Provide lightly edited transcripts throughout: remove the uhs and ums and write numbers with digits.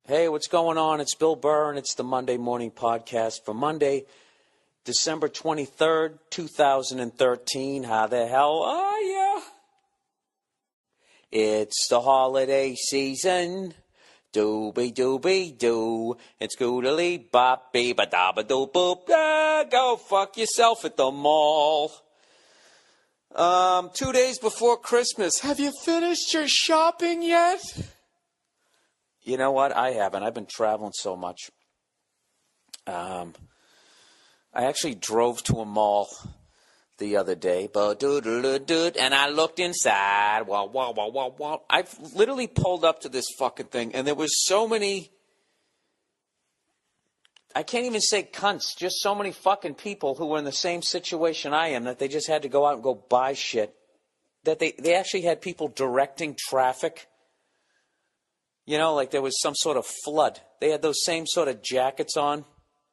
Hey, what's going on? It's Bill Burr, and it's the Monday Morning Podcast for Monday, December 23rd, 2013. How the hell are ya? It's the holiday season. Doobie-doobie-doo. It's goodly boppy ba da ba doo boop. Go fuck yourself at the mall. 2 days before Christmas. Have you finished your shopping yet? You know what? I haven't. I've been traveling so much. I actually drove to a mall the other day, and I looked inside. I literally pulled up to this fucking thing, and there was so many, I can't even say cunts, just so many fucking people who were in the same situation I am, that they just had to go out and go buy shit. That they actually had people directing traffic. You know, like there was some sort of flood. They had those same sort of jackets on,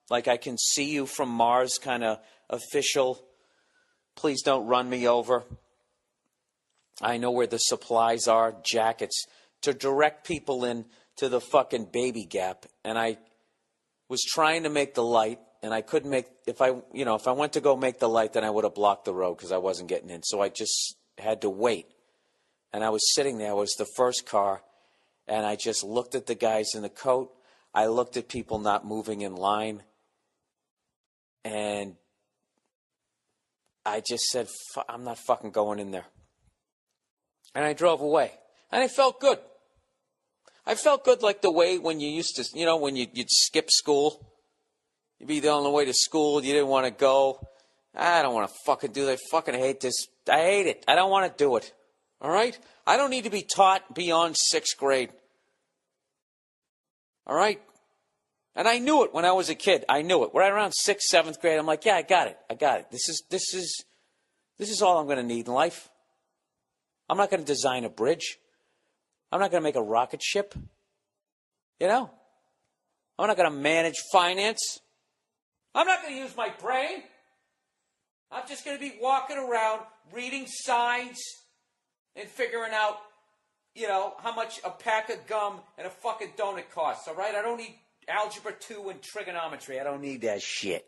like I can see you from Mars kind of official, please don't run me over, I know where the supplies are, jackets, to direct people in to the fucking baby gap. And I was trying to make the light, and I couldn't make, if I went to go make the light, then I would have blocked the road because I wasn't getting in. So I just had to wait. And I was sitting there, it was the first car. And I just looked at the guys in the coat. I looked at people not moving in line. And I just said, I'm not fucking going in there. And I drove away. And I felt good. I felt good like the way when you used to, when you'd skip school. You'd be on the way to school. You didn't want to go. I don't want to fucking do that. I fucking hate this. I hate it. I don't want to do it. All right? I don't need to be taught beyond 6th grade. All right? And I knew it when I was a kid. I knew it. Right around 6th, 7th grade, I'm like, yeah, I got it. This is all I'm going to need in life. I'm not going to design a bridge. I'm not going to make a rocket ship. I'm not going to manage finance. I'm not going to use my brain. I'm just going to be walking around, reading signs, and figuring out, how much a pack of gum and a fucking donut costs, all right? I don't need algebra 2 and trigonometry. I don't need that shit.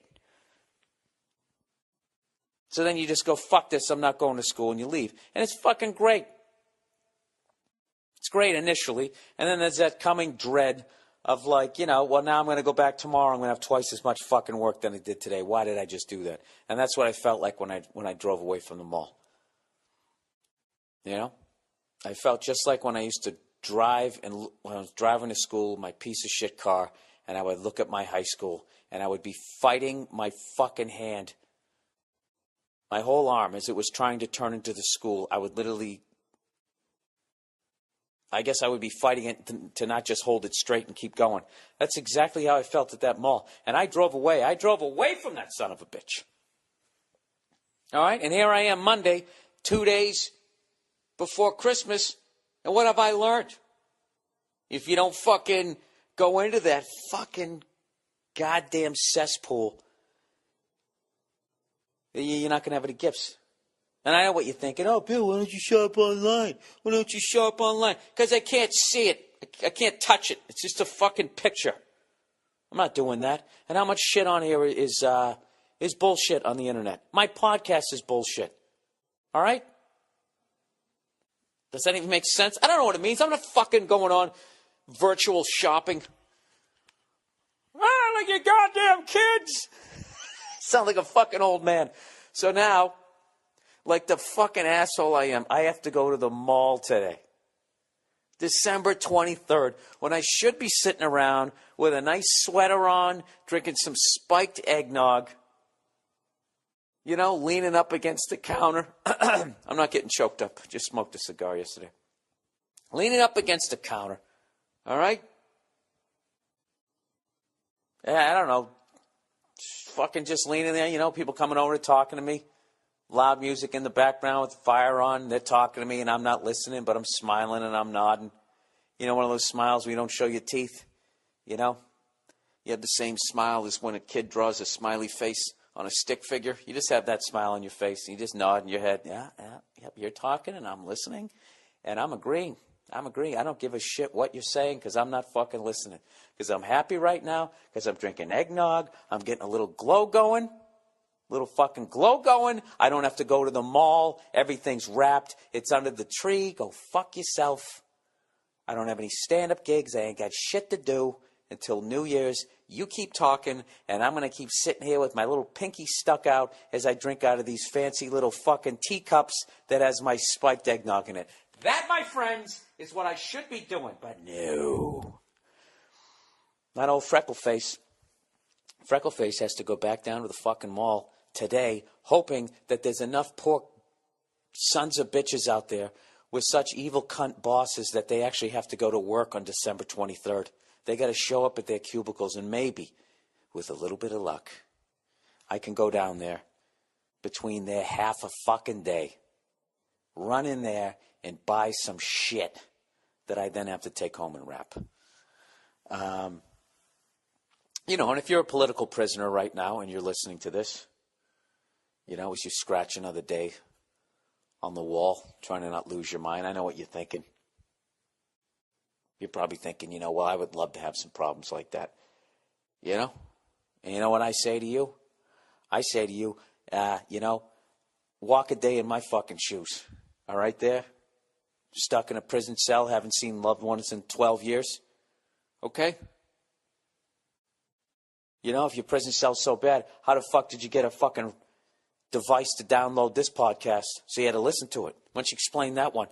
So then you just go, fuck this, I'm not going to school, and you leave. And it's fucking great. It's great initially. And then there's that coming dread of like, well, now I'm going to go back tomorrow. I'm going to have twice as much fucking work than I did today. Why did I just do that? And that's what I felt like when I drove away from the mall. I felt just like when I used to drive, and when I was driving to school, my piece of shit car, and I would look at my high school, and I would be fighting my fucking hand, my whole arm, as it was trying to turn into the school. I would literally, I guess I would be fighting it to not just hold it straight and keep going. That's exactly how I felt at that mall. And I drove away. I drove away from that son of a bitch. All right? And here I am Monday, 2 days before Christmas, and what have I learned? If you don't fucking go into that fucking goddamn cesspool, you're not going to have any gifts. And I know what you're thinking. Oh, Bill, why don't you shop online? Why don't you shop online? Because I can't see it. I can't touch it. It's just a fucking picture. I'm not doing that. And how much shit on here is bullshit on the internet? My podcast is bullshit. All right? Does that even make sense? I don't know what it means. I'm not fucking going on virtual shopping. Like your goddamn kids. Sound like a fucking old man. So now, like the fucking asshole I am, I have to go to the mall today. December 23rd, when I should be sitting around with a nice sweater on, drinking some spiked eggnog, leaning up against the counter. I'm not getting choked up. Just smoked a cigar yesterday. Leaning up against the counter. All right? Yeah, I don't know. Fucking just leaning there. People coming over talking to me. Loud music in the background with the fire on. They're talking to me and I'm not listening, but I'm smiling and I'm nodding. One of those smiles where you don't show your teeth. You have the same smile as when a kid draws a smiley face on a stick figure. You just have that smile on your face and you just nod in your head. Yeah, you're talking and I'm listening and I'm agreeing. I'm agreeing. I don't give a shit what you're saying because I'm not fucking listening. Because I'm happy right now, because I'm drinking eggnog. I'm getting a little glow going. Little fucking glow going. I don't have to go to the mall. Everything's wrapped. It's under the tree. Go fuck yourself. I don't have any stand-up gigs. I ain't got shit to do until New Year's. You keep talking, and I'm going to keep sitting here with my little pinky stuck out as I drink out of these fancy little fucking teacups that has my spiked eggnog in it. That, my friends, is what I should be doing. But no. Not old Freckleface. Freckleface has to go back down to the fucking mall today, hoping that there's enough poor sons of bitches out there with such evil cunt bosses that they actually have to go to work on December 23rd. They got to show up at their cubicles, and maybe, with a little bit of luck, I can go down there between their half a fucking day, run in there and buy some shit that I then have to take home and wrap. You know, and if you're a political prisoner right now and you're listening to this, you know, as you scratch another day on the wall, trying to not lose your mind, I know what you're thinking. You're probably thinking, you know, well, I would love to have some problems like that. You know? And you know what I say to you? I say to you, you know, walk a day in my fucking shoes. All right there? Stuck in a prison cell, haven't seen loved ones in 12 years. Okay? You know, if your prison cell's so bad, how the fuck did you get a fucking device to download this podcast so you had to listen to it? Why don't you explain that one?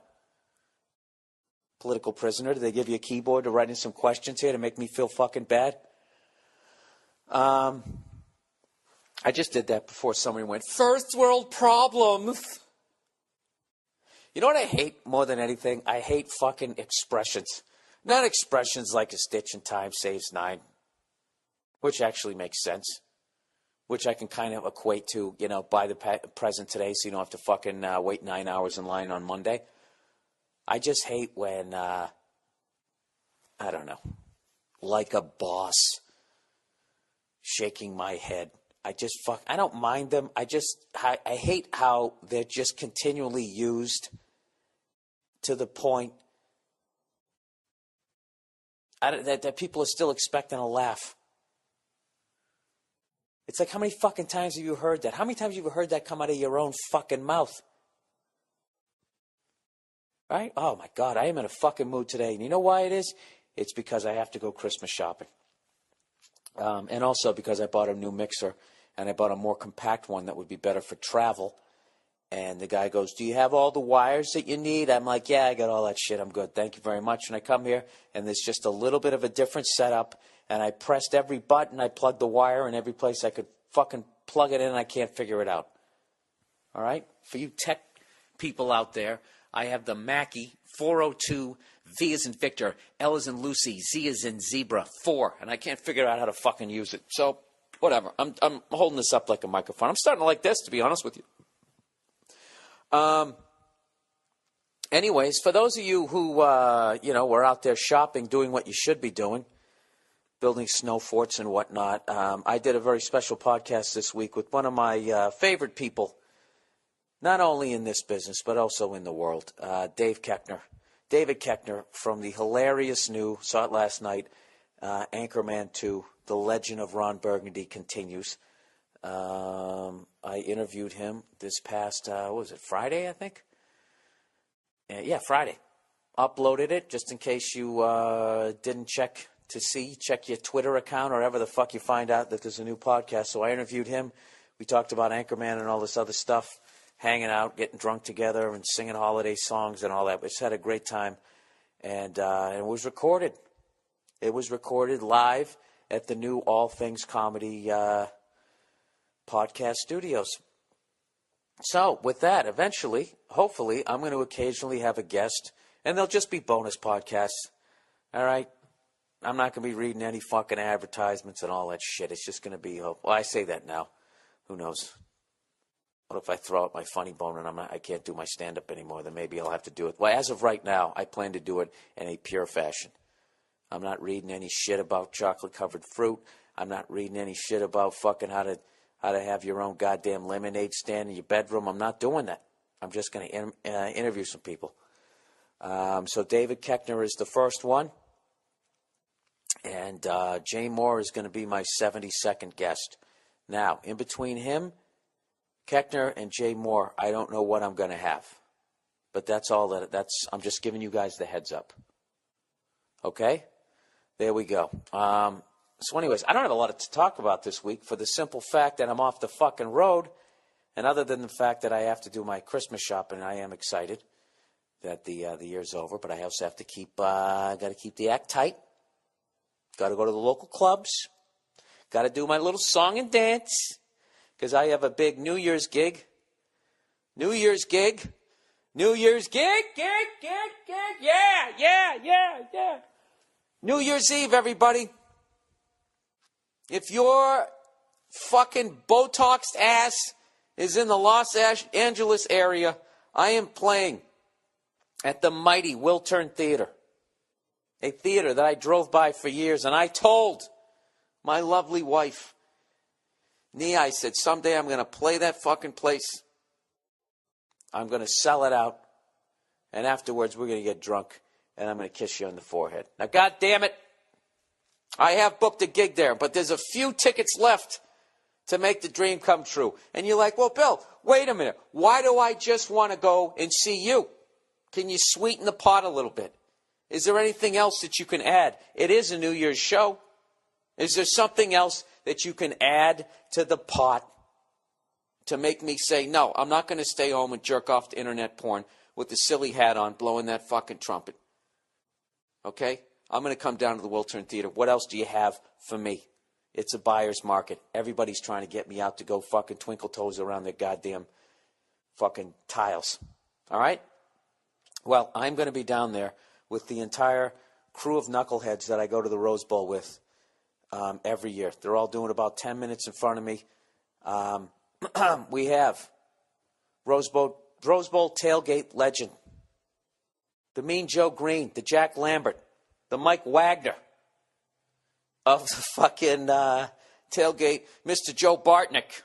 Political prisoner, did they give you a keyboard to write in some questions here to make me feel fucking bad? I just did that before somebody went, first world problems. You know what I hate more than anything? I hate fucking expressions. Not expressions like a stitch in time saves nine, which actually makes sense, which I can kind of equate to, you know, buy the present today so you don't have to fucking wait 9 hours in line on Monday. I just hate when, I don't know, like a boss shaking my head. I don't mind them. I hate how they're just continually used to the point that people are still expecting a laugh. It's like, how many fucking times have you heard that? How many times have you heard that come out of your own fucking mouth? Right? Oh, my God, I am in a fucking mood today. And you know why it is? It's because I have to go Christmas shopping. And also because I bought a new mixer, and I bought a more compact one that would be better for travel. And the guy goes, do you have all the wires that you need? I'm like, yeah, I got all that shit. I'm good. Thank you very much. And I come here, and there's just a little bit of a different setup. And I pressed every button. I plugged the wire in every place I could fucking plug it in, and I can't figure it out. All right? For you tech people out there, I have the Mackie 402 V as in Victor, L as in Lucy, Z as in Zebra 4, and I can't figure out how to fucking use it. So, whatever. I'm holding this up like a microphone. I'm starting to like this, to be honest with you. Anyways, for those of you who, were out there shopping, doing what you should be doing, building snow forts and whatnot, I did a very special podcast this week with one of my favorite people, not only in this business, but also in the world, David Koechner from the hilarious new, saw it last night, Anchorman 2, The Legend of Ron Burgundy continues. I interviewed him this past, Friday, I think? Yeah, Friday. Uploaded it just in case you didn't check your Twitter account or wherever the fuck you find out that there's a new podcast. So I interviewed him. We talked about Anchorman and all this other stuff, hanging out, getting drunk together and singing holiday songs and all that. We just had a great time. And it was recorded. It was recorded live at the new All Things Comedy podcast studios. So with that, eventually, hopefully, I'm going to occasionally have a guest, and they'll just be bonus podcasts. All right? I'm not going to be reading any fucking advertisements and all that shit. It's just going to be, well, I say that now. Who knows? What if I throw out my funny bone and I can't do my stand-up anymore? Then maybe I'll have to do it. Well, as of right now, I plan to do it in a pure fashion. I'm not reading any shit about chocolate-covered fruit. I'm not reading any shit about fucking how to have your own goddamn lemonade stand in your bedroom. I'm not doing that. I'm just going to interview some people. So David Keckner is the first one. And Jay Moore is going to be my 72nd guest. Now, in between him, Keckner, and Jay Moore, I don't know what I'm going to have. But that's all I'm just giving you guys the heads up. Okay? There we go. So anyways, I don't have a lot to talk about this week for the simple fact that I'm off the fucking road. And other than the fact that I have to do my Christmas shopping, I am excited that the year's over. But I also have to keep the act tight. Got to go to the local clubs. Got to do my little song and dance. Because I have a big New Year's gig. New Year's gig. Yeah. New Year's Eve, everybody. If your fucking Botoxed ass is in the Los Angeles area, I am playing at the mighty Wiltern Theater. A theater that I drove by for years, and I told my lovely wife, Nia, I said, someday I'm going to play that fucking place. I'm going to sell it out, and afterwards we're going to get drunk, and I'm going to kiss you on the forehead. Now, God damn it, I have booked a gig there, but there's a few tickets left to make the dream come true. And you're like, well, Bill, wait a minute. Why do I just want to go and see you? Can you sweeten the pot a little bit? Is there anything else that you can add? It is a New Year's show. Is there something else that you can add to the pot to make me say, no, I'm not going to stay home and jerk off to internet porn with the silly hat on blowing that fucking trumpet? Okay? I'm going to come down to the Wiltern Theater. What else do you have for me? It's a buyer's market. Everybody's trying to get me out to go fucking twinkle toes around their goddamn fucking tiles. All right? Well, I'm going to be down there with the entire crew of knuckleheads that I go to the Rose Bowl with every year. They're all doing about 10 minutes in front of me. We have Rose Bowl tailgate legend, the Mean Joe Green, the Jack Lambert, the Mike Wagner of the fucking tailgate, Mr. Joe Bartnick.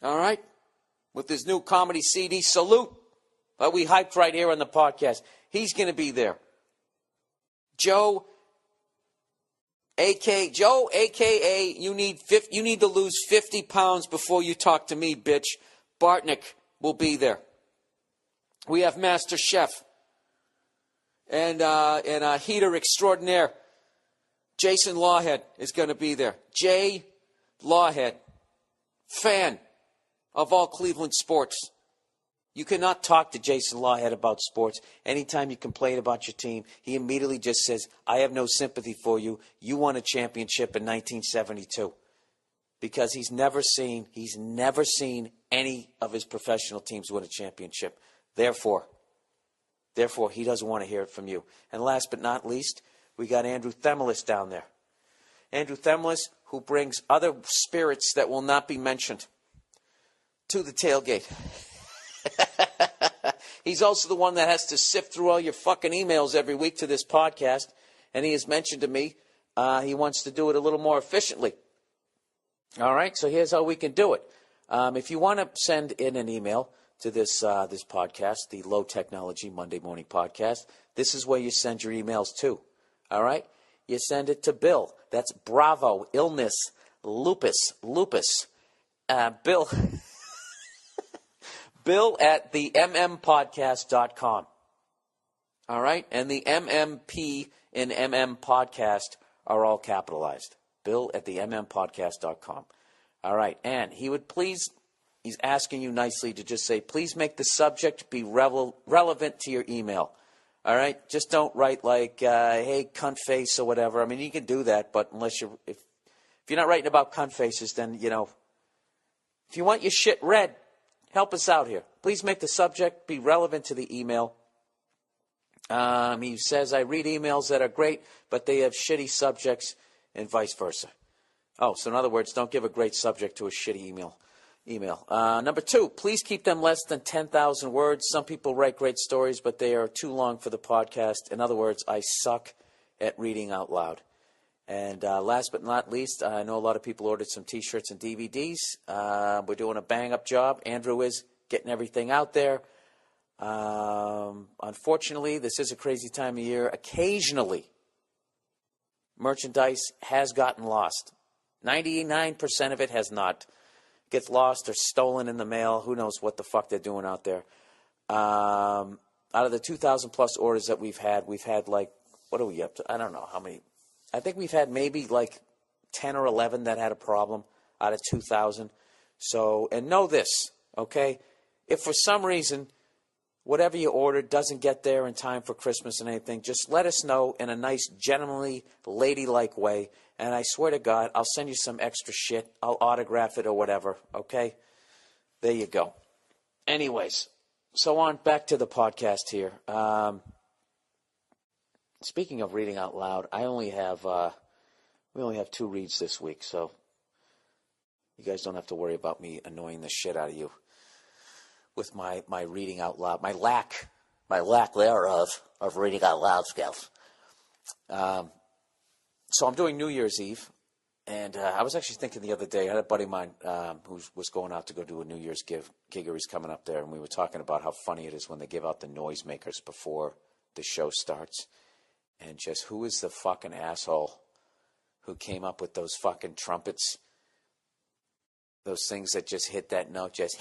All right? With his new comedy CD, Salute, that we hyped right here on the podcast. He's going to be there. Joe, a.k.a. you need to lose 50 pounds before you talk to me, bitch. Bartnick will be there. We have Master Chef and heater extraordinaire. Jason Lawhead is going to be there. Jay Lawhead, fan of all Cleveland sports. You cannot talk to Jason Lawhead about sports. Anytime you complain about your team, he immediately just says, I have no sympathy for you. You won a championship in 1972. Because he's never seen any of his professional teams win a championship. Therefore, he doesn't want to hear it from you. And last but not least, we got Andrew Themelis down there. Andrew Themelis, who brings other spirits that will not be mentioned to the tailgate. He's also the one that has to sift through all your fucking emails every week to this podcast. And he has mentioned to me he wants to do it a little more efficiently. All right, so here's how we can do it. If you want to send in an email to this podcast, the Low Technology Monday Morning Podcast, this is where you send your emails to. All right? You send it to Bill. That's Bravo, Illness, Lupus. Bill. Bill at the mmpodcast.com. All right? And the MMP in MM Podcast are all capitalized. Bill at the mmpodcast.com. All right. And he's asking you nicely to just say, please make the subject be relevant to your email. All right? Just don't write like, hey, cunt face or whatever. I mean, you can do that, but if you're not writing about cunt faces, then, if you want your shit read, help us out here. Please make the subject be relevant to the email. He says, I read emails that are great, but they have shitty subjects and vice versa. Oh, so in other words, don't give a great subject to a shitty email. Number 2, please keep them less than 10,000 words. Some people write great stories, but they are too long for the podcast. In other words, I suck at reading out loud. And last but not least, I know a lot of people ordered some T-shirts and DVDs. We're doing a bang-up job. Andrew is getting everything out there. Unfortunately, this is a crazy time of year. Occasionally, merchandise has gotten lost. 99% of it has not. Gets lost or stolen in the mail. Who knows what the fuck they're doing out there. Out of the 2,000 plus orders that we've had like, what are we up to? I don't know how many. I think we've had maybe like 10 or 11 that had a problem out of 2,000. So, and know this, okay? If for some reason whatever you ordered doesn't get there in time for Christmas and anything, just let us know in a nice, gentlemanly, ladylike way. And I swear to God, I'll send you some extra shit. I'll autograph it or whatever, okay? There you go. Anyways, so on back to the podcast here. Speaking of reading out loud, we only have 2 reads this week, so you guys don't have to worry about me annoying the shit out of you with my reading out loud, my lack thereof of reading out loud skills. So I'm doing New Year's Eve, and I was actually thinking the other day, I had a buddy of mine who was going out to go do a New Year's gig, or he's coming up there, and we were talking about how funny it is when they give out the noisemakers before the show starts, and just who is the fucking asshole who came up with those fucking trumpets, those things that just hit that note, just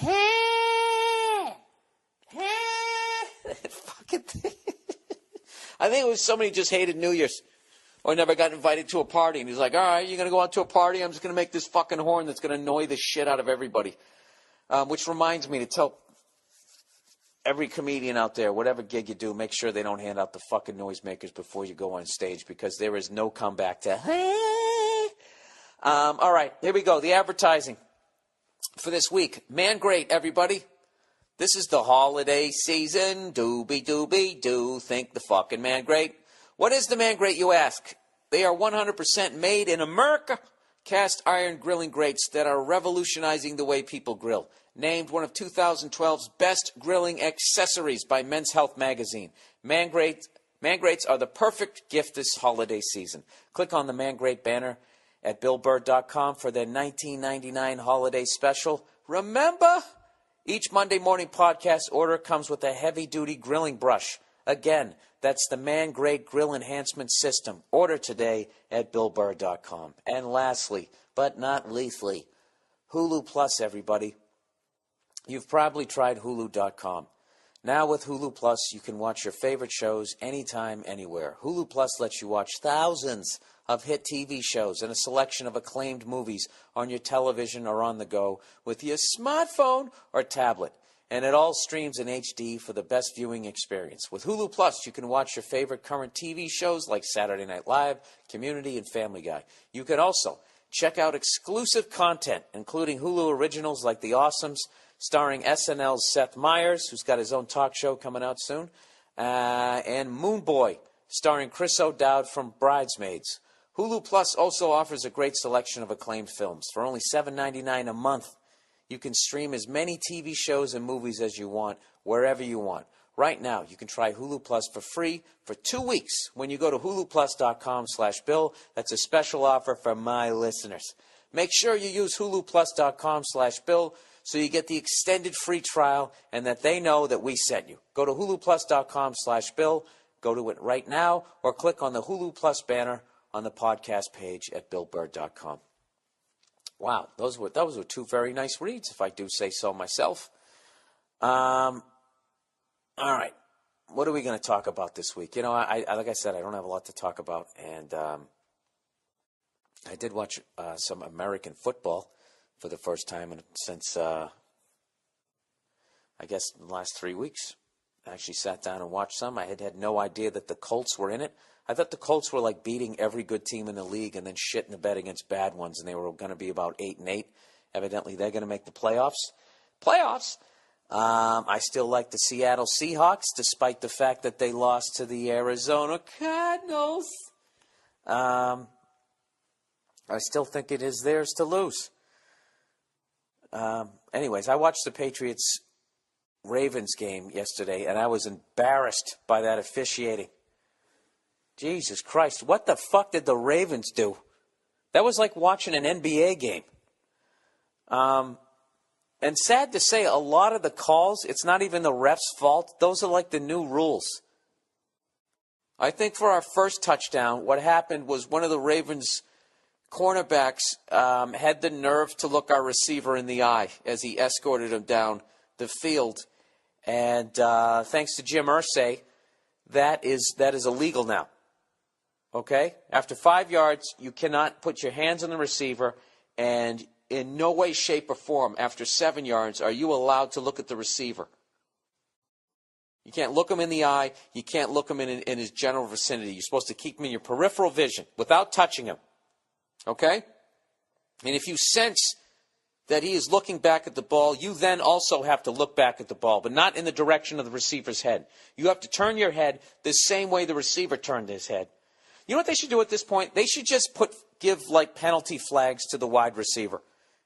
fucking thing. I think it was somebody who just hated New Year's or never got invited to a party. And he's like, all right, you're going to go out to a party? I'm just going to make this fucking horn that's going to annoy the shit out of everybody. Which reminds me to tell every comedian out there, whatever gig you do, make sure they don't hand out the fucking noisemakers before you go on stage, because there is no comeback to, all right, here we go. The advertising for this week. Man Great, everybody. This is the holiday season. Doobie-doobie-doo. Think the fucking Man Great. What is the Man Great, you ask? They are 100% made in America. Cast iron grilling grates that are revolutionizing the way people grill. Named one of 2012's best grilling accessories by Men's Health magazine. Man Greats are the perfect gift this holiday season. Click on the Man Great banner at BillBurr.com for their $19.99 holiday special. Remember, each Monday morning podcast order comes with a heavy-duty grilling brush. Again, that's the Man Great Grill Enhancement System. Order today at BillBurr.com. And lastly, but not leastly, Hulu Plus, everybody. You've probably tried Hulu.com. Now with Hulu Plus, you can watch your favorite shows anytime, anywhere. Hulu Plus lets you watch thousands of hit TV shows and a selection of acclaimed movies on your television or on the go with your smartphone or tablet. And it all streams in HD for the best viewing experience. With Hulu Plus, you can watch your favorite current TV shows like Saturday Night Live, Community, and Family Guy. You can also check out exclusive content, including Hulu originals like The Awesomes, starring SNL's Seth Meyers, who's got his own talk show coming out soon, and Moon Boy, starring Chris O'Dowd from Bridesmaids. Hulu Plus also offers a great selection of acclaimed films. For only $7.99 a month, you can stream as many TV shows and movies as you want, wherever you want. Right now, you can try Hulu Plus for free for 2 weeks when you go to huluplus.com/Bill. That's a special offer for my listeners. Make sure you use huluplus.com/Bill so you get the extended free trial and that they know that we sent you. Go to huluplus.com/Bill. Go to it right now or click on the Hulu Plus banner on the podcast page at BillBurr.com. Wow, those were 2 very nice reads, if I do say so myself. All right, what are we going to talk about this week? You know, I like I said, I don't have a lot to talk about, and I did watch some American football for the first time since, I guess, the last 3 weeks. I actually sat down and watched some. I had no idea that the Colts were in it. I thought the Colts were like beating every good team in the league and then shitting the bed against bad ones, and they were going to be about 8-8. Evidently, they're going to make the playoffs. I still like the Seattle Seahawks, despite the fact that they lost to the Arizona Cardinals. I still think it is theirs to lose. Anyways, I watched the Patriots-Ravens game yesterday, and I was embarrassed by that officiating. Jesus Christ, what the fuck did the Ravens do? That was like watching an NBA game. And sad to say, a lot of the calls, it's not even the ref's fault. Those are like the new rules. I think for our first touchdown, what happened was one of the Ravens' cornerbacks had the nerve to look our receiver in the eye as he escorted him down the field. And thanks to Jim Irsay, that is illegal now. Okay? After 5 yards, you cannot put your hands on the receiver, and in no way, shape, or form, after 7 yards, are you allowed to look at the receiver. You can't look him in the eye. You can't look him in his general vicinity. You're supposed to keep him in your peripheral vision without touching him. Okay? And if you sense that he is looking back at the ball, you then also have to look back at the ball, but not in the direction of the receiver's head. You have to turn your head the same way the receiver turned his head. You know what they should do at this point? They should just give like penalty flags to the wide receiver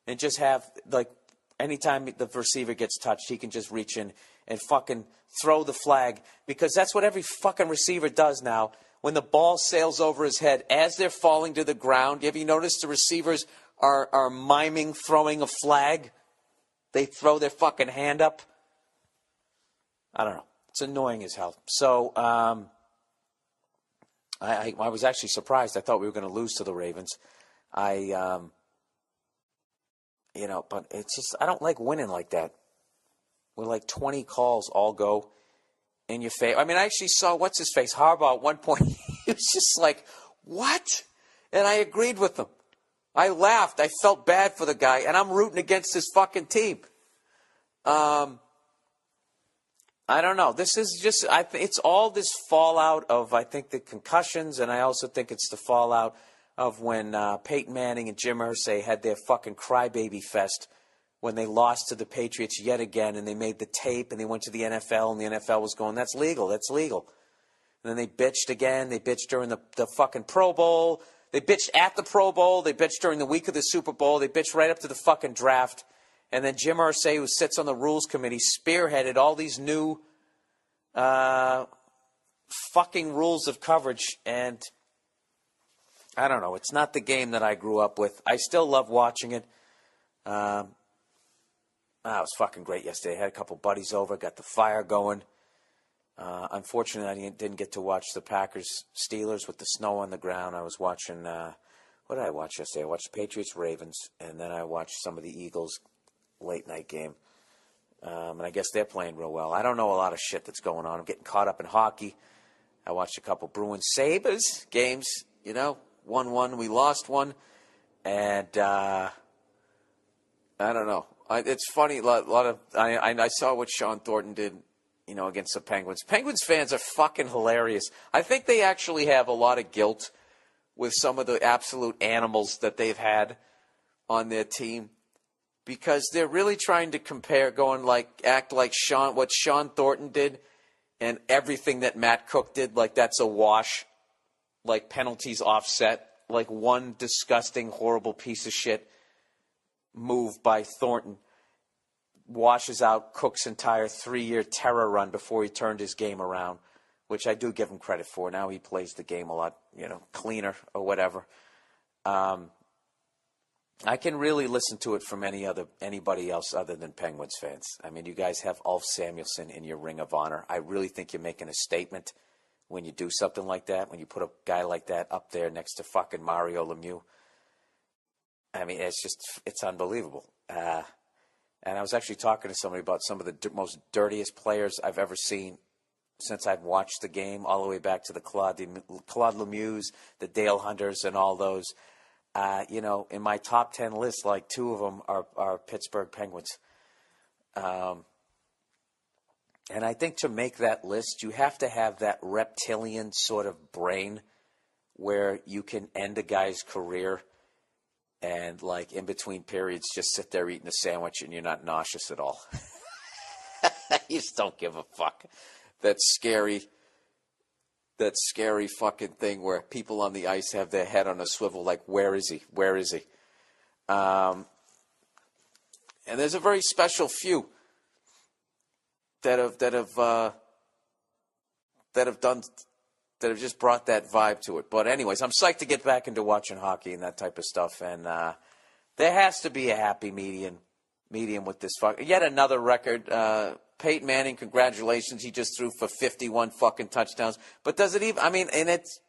and just have, like, anytime the receiver gets touched, he can just reach in and fucking throw the flag, because that's what every fucking receiver does now. When the ball sails over his head, as they're falling to the ground, have you noticed the receivers are miming throwing a flag? They throw their fucking hand up. I don't know. It's annoying as hell. So I was actually surprised. I thought we were going to lose to the Ravens. But it's just, I don't like winning like that. Where like 20 calls all go in your face. I mean, I actually saw, what's his face, Harbaugh at one point. He was just like, what? And I agreed with him. I laughed. I felt bad for the guy, and I'm rooting against his fucking team. I don't know. This is just, it's all this fallout of, I think, the concussions, and I also think it's the fallout of when Peyton Manning and Jim Irsay had their fucking crybaby fest when they lost to the Patriots yet again, and they made the tape, and they went to the NFL, and the NFL was going, that's legal, that's legal. And then they bitched again. They bitched during the fucking Pro Bowl. They bitched at the Pro Bowl. They bitched during the week of the Super Bowl. They bitched right up to the fucking draft. And then Jim Irsay, who sits on the rules committee, spearheaded all these new fucking rules of coverage. And I don't know. It's not the game that I grew up with. I still love watching it. It was fucking great yesterday. I had a couple buddies over, got the fire going. Unfortunately, I didn't get to watch the Packers-Steelers with the snow on the ground. I was watching, what did I watch yesterday? I watched Patriots-Ravens, and then I watched some of the Eagles late-night game. And I guess they're playing real well. I don't know a lot of shit that's going on. I'm getting caught up in hockey. I watched a couple Bruins Sabres games, 1-1. We lost one. And I don't know. It's funny. I saw what Sean Thornton did, against the Penguins. Penguins fans are fucking hilarious. I think they actually have a lot of guilt with some of the absolute animals that they've had on their team, because they're really trying to act like what Sean Thornton did and everything that Matt Cook did, like that's a wash, like penalties offset, like one disgusting, horrible piece of shit move by Thornton washes out Cook's entire 3-year terror run before he turned his game around, which I do give him credit for. Now he plays the game a lot, cleaner or whatever. I can really listen to it from anybody else other than Penguins fans. I mean, you guys have Ulf Samuelsson in your Ring of Honor. I really think you're making a statement when you do something like that, when you put a guy like that up there next to fucking Mario Lemieux. I mean, it's unbelievable. And I was actually talking to somebody about some of the most dirtiest players I've ever seen since I've watched the game, all the way back to the Claude Lemieux, the Dale Hunters, and all those. In my top 10 list, like 2 of them are Pittsburgh Penguins. And I think to make that list, you have to have that reptilian sort of brain where you can end a guy's career and, like, in between periods, just sit there eating a sandwich and you're not nauseous at all. You just don't give a fuck. That scary fucking thing where people on the ice have their head on a swivel, like, where is he? Where is he? And there's a very special few that have just brought that vibe to it. But anyways, I'm psyched to get back into watching hockey and that type of stuff. And there has to be a happy median medium with this yet another record. Peyton Manning, congratulations. He just threw for 51 fucking touchdowns. But does it even,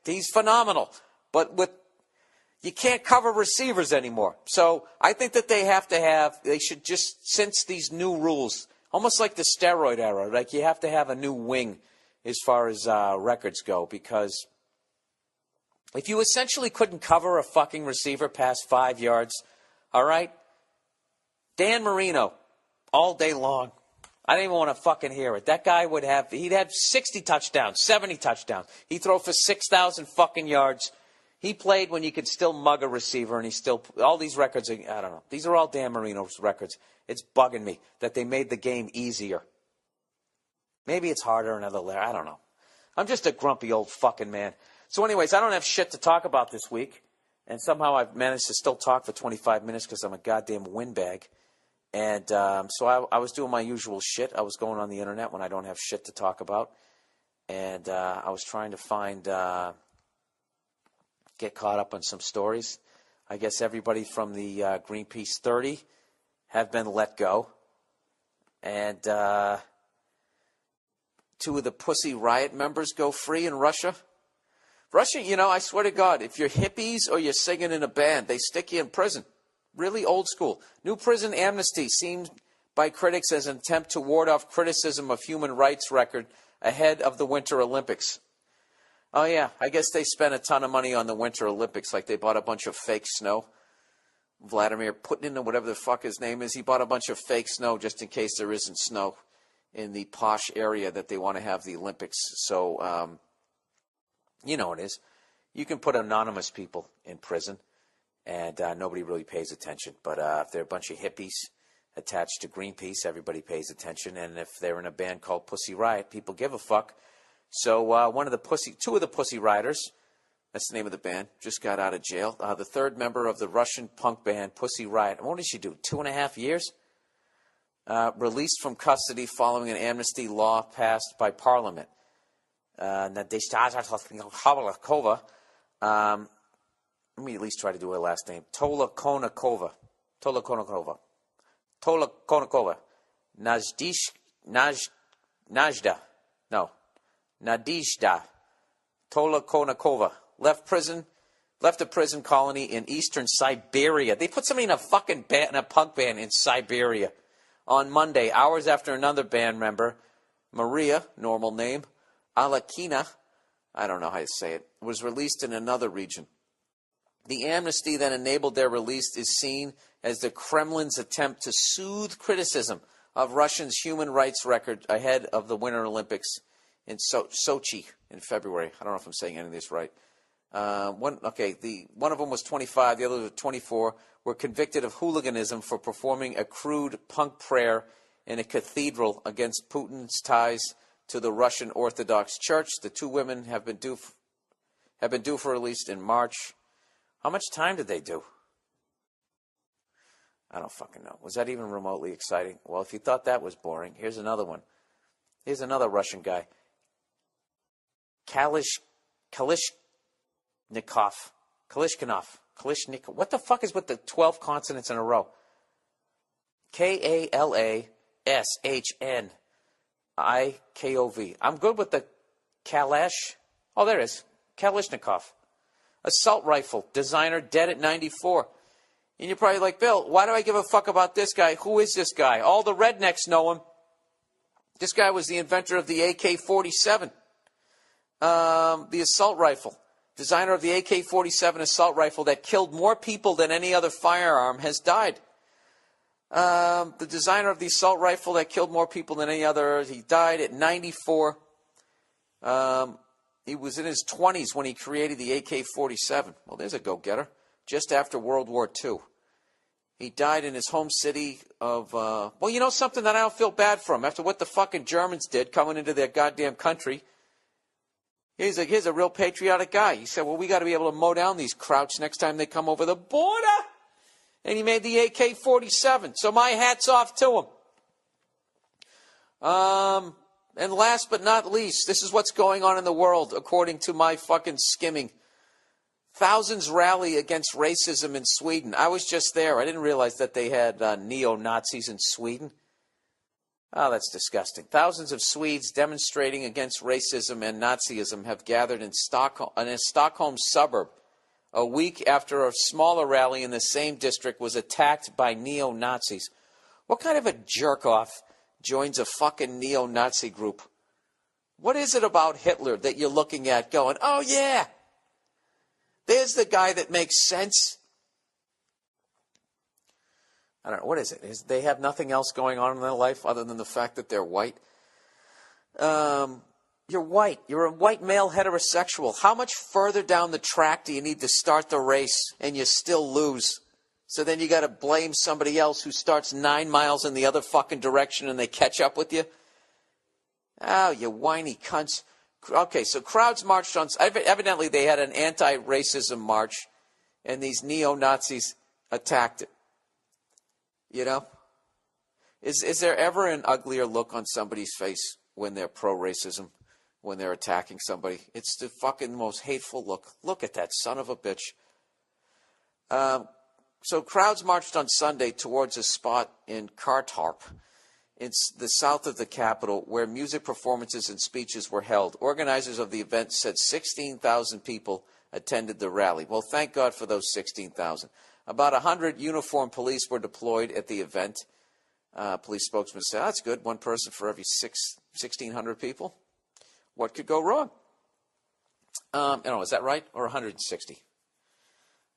he's phenomenal. But you can't cover receivers anymore. So I think that they should just, since these new rules, almost like the steroid era, like you have to have a new wing as far as records go, because if you essentially couldn't cover a fucking receiver past 5 yards, all right, Dan Marino, all day long, I don't even want to fucking hear it. That guy he'd have 60 touchdowns, 70 touchdowns. He'd throw for 6,000 fucking yards. He played when you could still mug a receiver, and all these records, I don't know. These are all Dan Marino's records. It's bugging me that they made the game easier. Maybe it's harder another layer. I don't know. I'm just a grumpy old fucking man. So anyways, I don't have shit to talk about this week. And somehow I've managed to still talk for 25 minutes because I'm a goddamn windbag. And so I was doing my usual shit. I was going on the internet when I don't have shit to talk about. And I was trying to find, get caught up on some stories. I guess everybody from the Greenpeace 30 have been let go. And 2 of the Pussy Riot members go free in Russia. Russia, I swear to God, if you're hippies or you're singing in a band, they stick you in prison. Really old school. New prison amnesty seen by critics as an attempt to ward off criticism of human rights record ahead of the Winter Olympics. Oh, yeah, I guess they spent a ton of money on the Winter Olympics, like they bought a bunch of fake snow. Vladimir Putin, or whatever the fuck his name is, he bought a bunch of fake snow just in case there isn't snow in the posh area that they want to have the Olympics. So, you know what it is. You can put anonymous people in prison, and nobody really pays attention. But if they're a bunch of hippies attached to Greenpeace, everybody pays attention. And if they're in a band called Pussy Riot, people give a fuck. So 2 of the Pussy Rioters, that's the name of the band, just got out of jail. The 3rd member of the Russian punk band Pussy Riot, what did she do, 2.5 years? Released from custody following an amnesty law passed by Parliament. Nadezhda Kholokova, let me at least try to do her last name. Tolokonnikova. Nadezhda Tolokonnikova left a prison colony in eastern Siberia. They put somebody in a fucking band, in a punk band in Siberia on Monday, hours after another band member, Maria, normal name, Alakina, I don't know how to say it, was released in another region. The amnesty that enabled their release is seen as the Kremlin's attempt to soothe criticism of Russia's human rights record ahead of the Winter Olympics in Sochi in February. I don't know if I'm saying any of this right. One of them was 25, the other was 24, were convicted of hooliganism for performing a crude punk prayer in a cathedral against Putin's ties to the Russian Orthodox Church. The 2 women have been due for release in March. How much time did they do? I don't fucking know. Was that even remotely exciting? Well, if you thought that was boring, here's another one. Here's another Russian guy. Kalishnikov. What the fuck is with the 12 consonants in a row? Kalashnikov. I'm good with the Kalash. Oh, there it is. Kalishnikov. Assault rifle. Designer dead at 94. And you're probably like, Bill, why do I give a fuck about this guy? Who is this guy? All the rednecks know him. This guy was the inventor of the AK-47. The assault rifle. Designer of the AK-47 assault rifle that killed more people than any other firearm has died. The designer of the assault rifle that killed more people than any other, he died at 94. He was in his 20s when he created the AK-47. Well, there's a go-getter. Just after World War II. He died in his home city of, well, you know something that I don't feel bad for him. After what the fucking Germans did coming into their goddamn country, here's a real patriotic guy. He said, well, we got to be able to mow down these krauts next time they come over the border. And he made the AK-47. So my hat's off to him. And last but not least, this is what's going on in the world, according to my fucking skimming. Thousands rally against racism in Sweden. I was just there. I didn't realize that they had neo-Nazis in Sweden. Oh, that's disgusting. Thousands of Swedes demonstrating against racism and Nazism have gathered in a Stockholm suburb a week after a smaller rally in the same district was attacked by neo-Nazis. What kind of a jerk-off joins a fucking neo-Nazi group? What is it about Hitler that you're looking at going, oh yeah, there's the guy that makes sense? I don't know. What is it? They have nothing else going on in their life other than the fact that they're white? You're white. You're a white male heterosexual. How much further down the track do you need to start the race and you still lose? So then you got to blame somebody else who starts 9 miles in the other fucking direction and they catch up with you? Oh, you whiny cunts. Okay, so crowds marched on... Evidently, they had an anti-racism march, and these neo-Nazis attacked it. You know? Is there ever an uglier look on somebody's face when they're pro-racism, when they're attacking somebody? It's the fucking most hateful look. Look at that son of a bitch. So crowds marched on Sunday towards a spot in Kartorp, in the south of the capital, where music performances and speeches were held. Organizers of the event said 16,000 people attended the rally. Well, thank God for those 16,000. About 100 uniformed police were deployed at the event. Police spokesman said, that's good, one person for every 1,600 people. What could go wrong? I don't know, is that right? Or 160?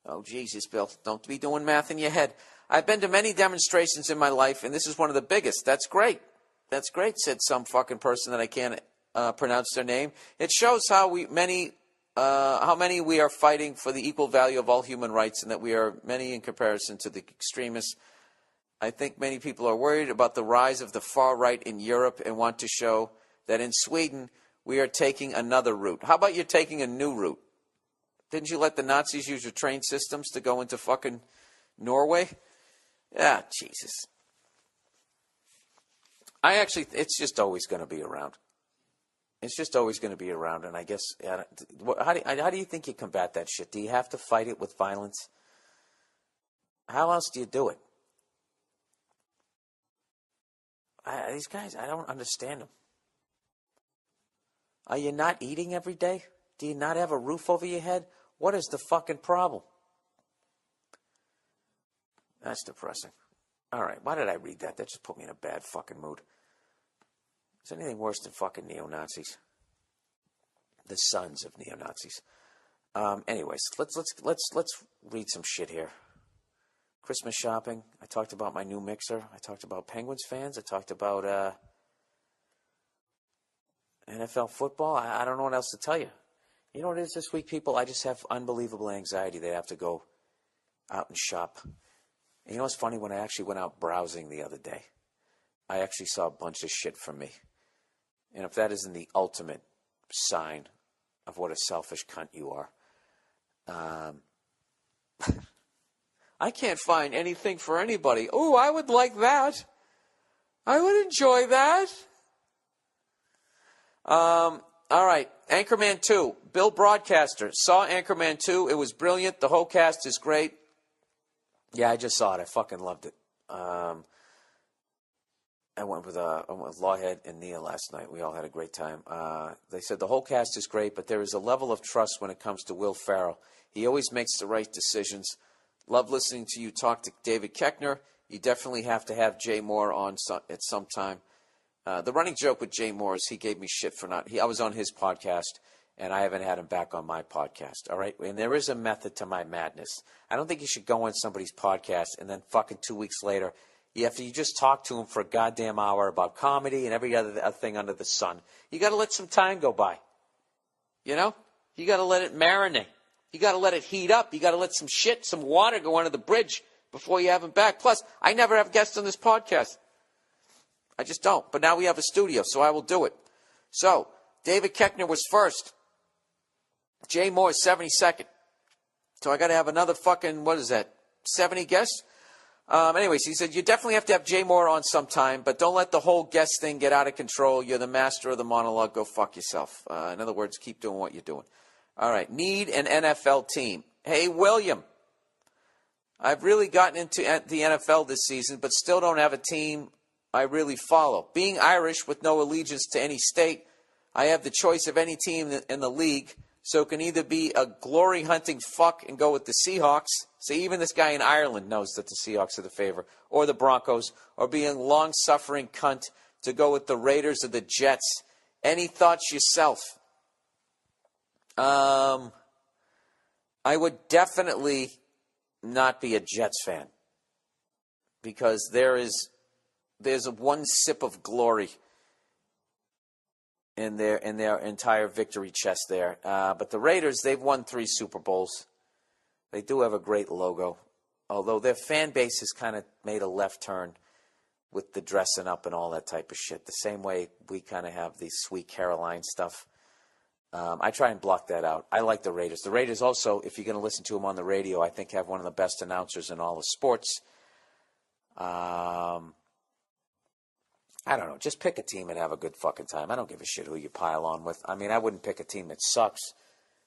Oh, Jesus, Bill, don't be doing math in your head. I've been to many demonstrations in my life, and this is one of the biggest. That's great. That's great, said some fucking person that I can't pronounce their name. It shows how many we are fighting for the equal value of all human rights, and that we are many in comparison to the extremists. I think many people are worried about the rise of the far right in Europe and want to show that in Sweden we are taking another route. How about you're taking a new route? Didn't you let the Nazis use your train systems to go into fucking Norway? Ah, Jesus. It's just always going to be around. It's just always going to be around, and I guess, how do you think you combat that shit? Do you have to fight it with violence? How else do you do it? These guys, I don't understand them. Are you not eating every day? Do you not have a roof over your head? What is the fucking problem? That's depressing. All right, why did I read that? That just put me in a bad fucking mood. Is there anything worse than fucking neo-Nazis? The sons of neo-Nazis. Anyways, let's read some shit here. Christmas shopping. I talked about my new mixer. I talked about Penguins fans. I talked about NFL football. I don't know what else to tell you. You know what it is this week, people? I just have unbelievable anxiety that I have to go out and shop. And you know what's funny? When I actually went out browsing the other day, I actually saw a bunch of shit from me. And if that isn't the ultimate sign of what a selfish cunt you are, I can't find anything for anybody. Oh, I would like that. I would enjoy that. All right, Anchorman 2. Bill Broadcaster. Saw Anchorman 2. It was brilliant. The whole cast is great. Yeah, I just saw it. I fucking loved it. I went with Lawhead and Nia last night. We all had a great time. They said the whole cast is great, but there is a level of trust when it comes to Will Ferrell. He always makes the right decisions. Love listening to you talk to David Koechner. You definitely have to have Jay Moore on at some time. The running joke with Jay Moore is he gave me shit for not... I was on his podcast, and I haven't had him back on my podcast, all right? And there is a method to my madness. I don't think you should go on somebody's podcast and then fucking 2 weeks later, you just talk to him for a goddamn hour about comedy and every other thing under the sun. You got to let some time go by. You know? You got to let it marinate. You got to let it heat up. You got to let some water go under the bridge before you have him back. Plus, I never have guests on this podcast. I just don't. But now we have a studio, so I will do it. So, David Koechner was first. Jay Moore is 72nd. So I got to have another fucking, 70 guests? Anyways, he said, you definitely have to have Jay Moore on sometime, but don't let the whole guest thing get out of control. You're the master of the monologue. Go fuck yourself. In other words, keep doing what you're doing. All right. Need an NFL team. Hey, William. I've really gotten into the NFL this season, but still don't have a team I really follow. Being Irish with no allegiance to any state, I have the choice of any team in the league, so it can either be a glory-hunting fuck and go with the Seahawks. So even this guy in Ireland knows that the Seahawks are the favorite, or the Broncos, or being a long-suffering cunt to go with the Raiders or the Jets. Any thoughts yourself? I would definitely not be a Jets fan, because there's a one sip of glory in their entire victory chest there. But the Raiders, they've won 3 Super Bowls. They do have a great logo, although their fan base has kind of made a left turn with the dressing up and all that type of shit. The same way we kind of have the Sweet Caroline stuff. I try and block that out. I like the Raiders. The Raiders also, if you're going to listen to them on the radio, I think have one of the best announcers in all of sports. I don't know. Just pick a team and have a good fucking time. I don't give a shit who you pile on with. I mean, I wouldn't pick a team that sucks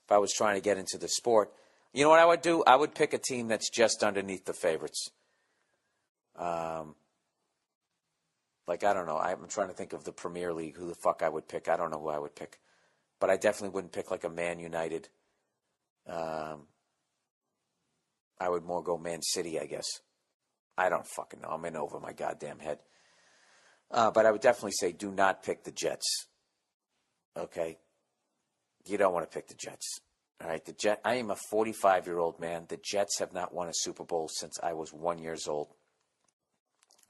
if I was trying to get into the sport. You know what I would do? I would pick a team that's just underneath the favorites. Like, I don't know. I'm trying to think of the Premier League, who the fuck I would pick. I don't know who I would pick. But I definitely wouldn't pick like a Man United. I would more go Man City, I guess. I don't fucking know. I'm in over my goddamn head. But I would definitely say do not pick the Jets. Okay? You don't want to pick the Jets. All right? I am a 45-year-old man. The Jets have not won a Super Bowl since I was 1 year old.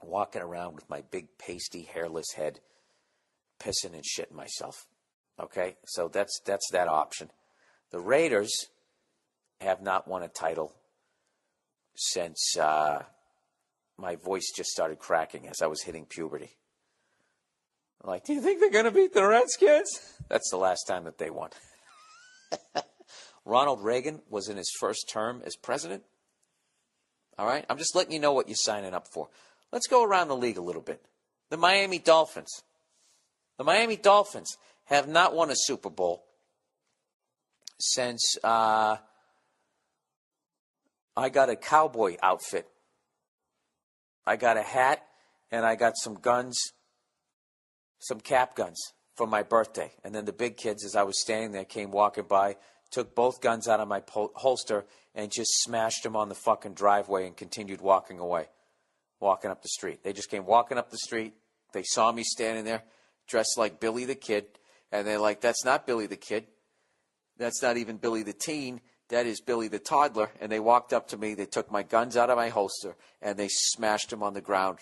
Walking around with my big, pasty, hairless head, pissing and shitting myself. Okay? So that's that option. The Raiders have not won a title since my voice just started cracking as I was hitting puberty. Like, do you think they're going to beat the Redskins? That's the last time that they won. Ronald Reagan was in his first term as president. All right? I'm just letting you know what you're signing up for. Let's go around the league a little bit. The Miami Dolphins. The Miami Dolphins have not won a Super Bowl since I got a cowboy outfit. I got a hat, and I got some guns, some cap guns for my birthday. And then the big kids, as I was standing there, came walking by, took both guns out of my holster, and just smashed them on the fucking driveway and continued walking away, walking up the street. They just came walking up the street. They saw me standing there, dressed like Billy the Kid, and they're like, that's not Billy the Kid. That's not even Billy the Teen. That is Billy the Toddler. And they walked up to me. They took my guns out of my holster, and they smashed them on the ground,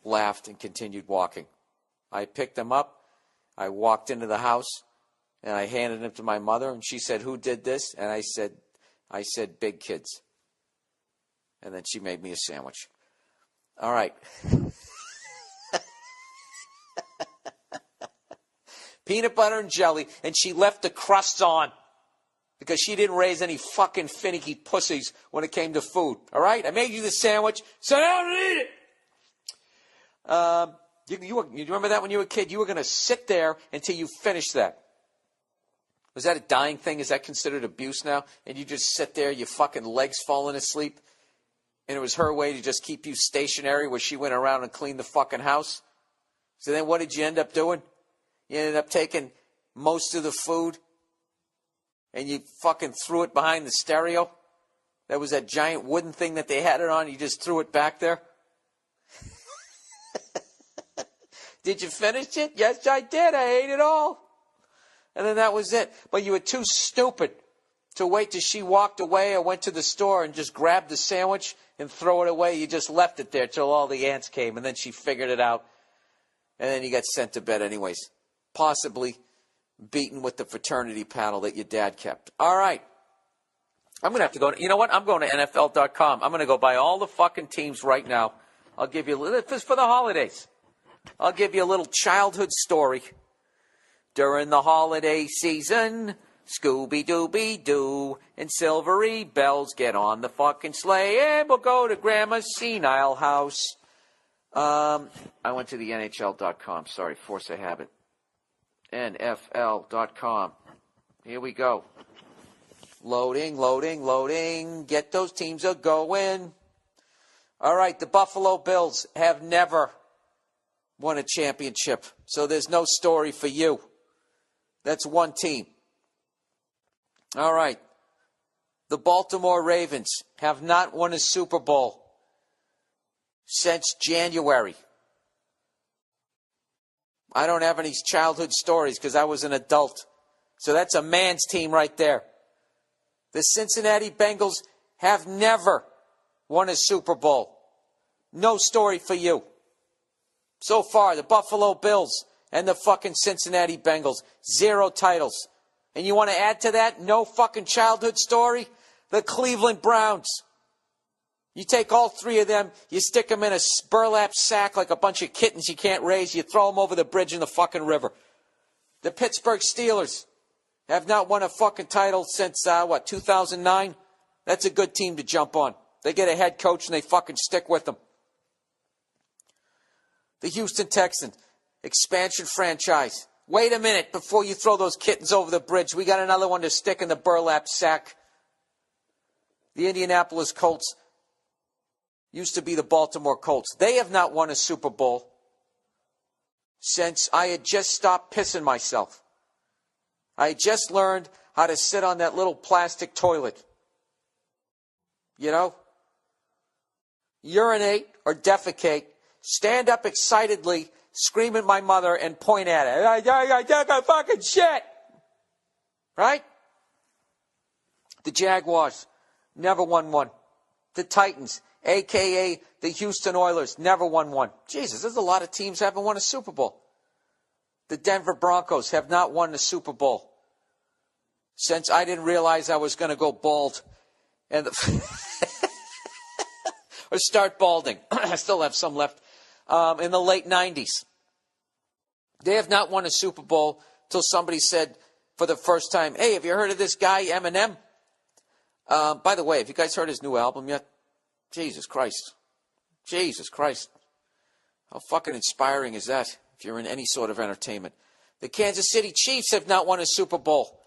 laughed, and continued walking. I picked them up. I walked into the house, and I handed them to my mother, and she said, who did this? And I said, big kids. And then she made me a sandwich. All right. Peanut butter and jelly, and she left the crusts on because she didn't raise any fucking finicky pussies when it came to food. All right? I made you the sandwich. Sit down and eat it. You remember that when you were a kid? You were going to sit there until you finished that. Was that a dying thing? Is that considered abuse now? And you just sit there, your fucking legs falling asleep? And it was her way to just keep you stationary where she went around and cleaned the fucking house? So then what did you end up doing? You ended up taking most of the food and you fucking threw it behind the stereo. That was that giant wooden thing that they had it on. You just threw it back there. Did you finish it? Yes, I did. I ate it all. And then that was it. But you were too stupid to wait till she walked away or went to the store and just grabbed the sandwich and throw it away. You just left it there till all the ants came, and then she figured it out. And then you got sent to bed anyways. Possibly beaten with the fraternity paddle that your dad kept. All right. I'm going to have to go. You know what? I'm going to NFL.com. I'm going to go buy all the fucking teams right now. I'll give you a little. This is for the holidays. I'll give you a little childhood story. During the holiday season, Scooby-Dooby-Doo and Silvery Bells get on the fucking sleigh and we'll go to Grandma's senile house. I went to the NHL.com. Sorry, force of habit. NFL.com. Here we go. Loading, loading, loading. Get those teams a-going. All right, the Buffalo Bills have never won a championship, so there's no story for you. That's one team. All right, the Baltimore Ravens have not won a Super Bowl since January. I don't have any childhood stories because I was an adult. So that's a man's team right there. The Cincinnati Bengals have never won a Super Bowl. No story for you. So far, the Buffalo Bills and the fucking Cincinnati Bengals, 0 titles. And you want to add to that, no fucking childhood story? The Cleveland Browns. You take all 3 of them, you stick them in a burlap sack like a bunch of kittens you can't raise, you throw them over the bridge in the fucking river. The Pittsburgh Steelers have not won a fucking title since, 2009? That's a good team to jump on. They get a head coach and they fucking stick with them. The Houston Texans, expansion franchise. Wait a minute before you throw those kittens over the bridge. We got another one to stick in the burlap sack. The Indianapolis Colts used to be the Baltimore Colts. They have not won a Super Bowl since I had just stopped pissing myself. I had just learned how to sit on that little plastic toilet. You know? Urinate or defecate. Stand up excitedly, scream at my mother, and point at it. I took a fucking shit. Right? The Jaguars never won one. The Titans, a.k.a. the Houston Oilers, never won one. Jesus, there's a lot of teams that haven't won a Super Bowl. The Denver Broncos have not won a Super Bowl since I didn't realize I was going to go bald. And or start balding. I still have some left. In the late 90s. They have not won a Super Bowl till somebody said for the first time, hey, have you heard of this guy, Eminem? By the way, have you guys heard his new album yet? Jesus Christ. Jesus Christ. How fucking inspiring is that if you're in any sort of entertainment? The Kansas City Chiefs have not won a Super Bowl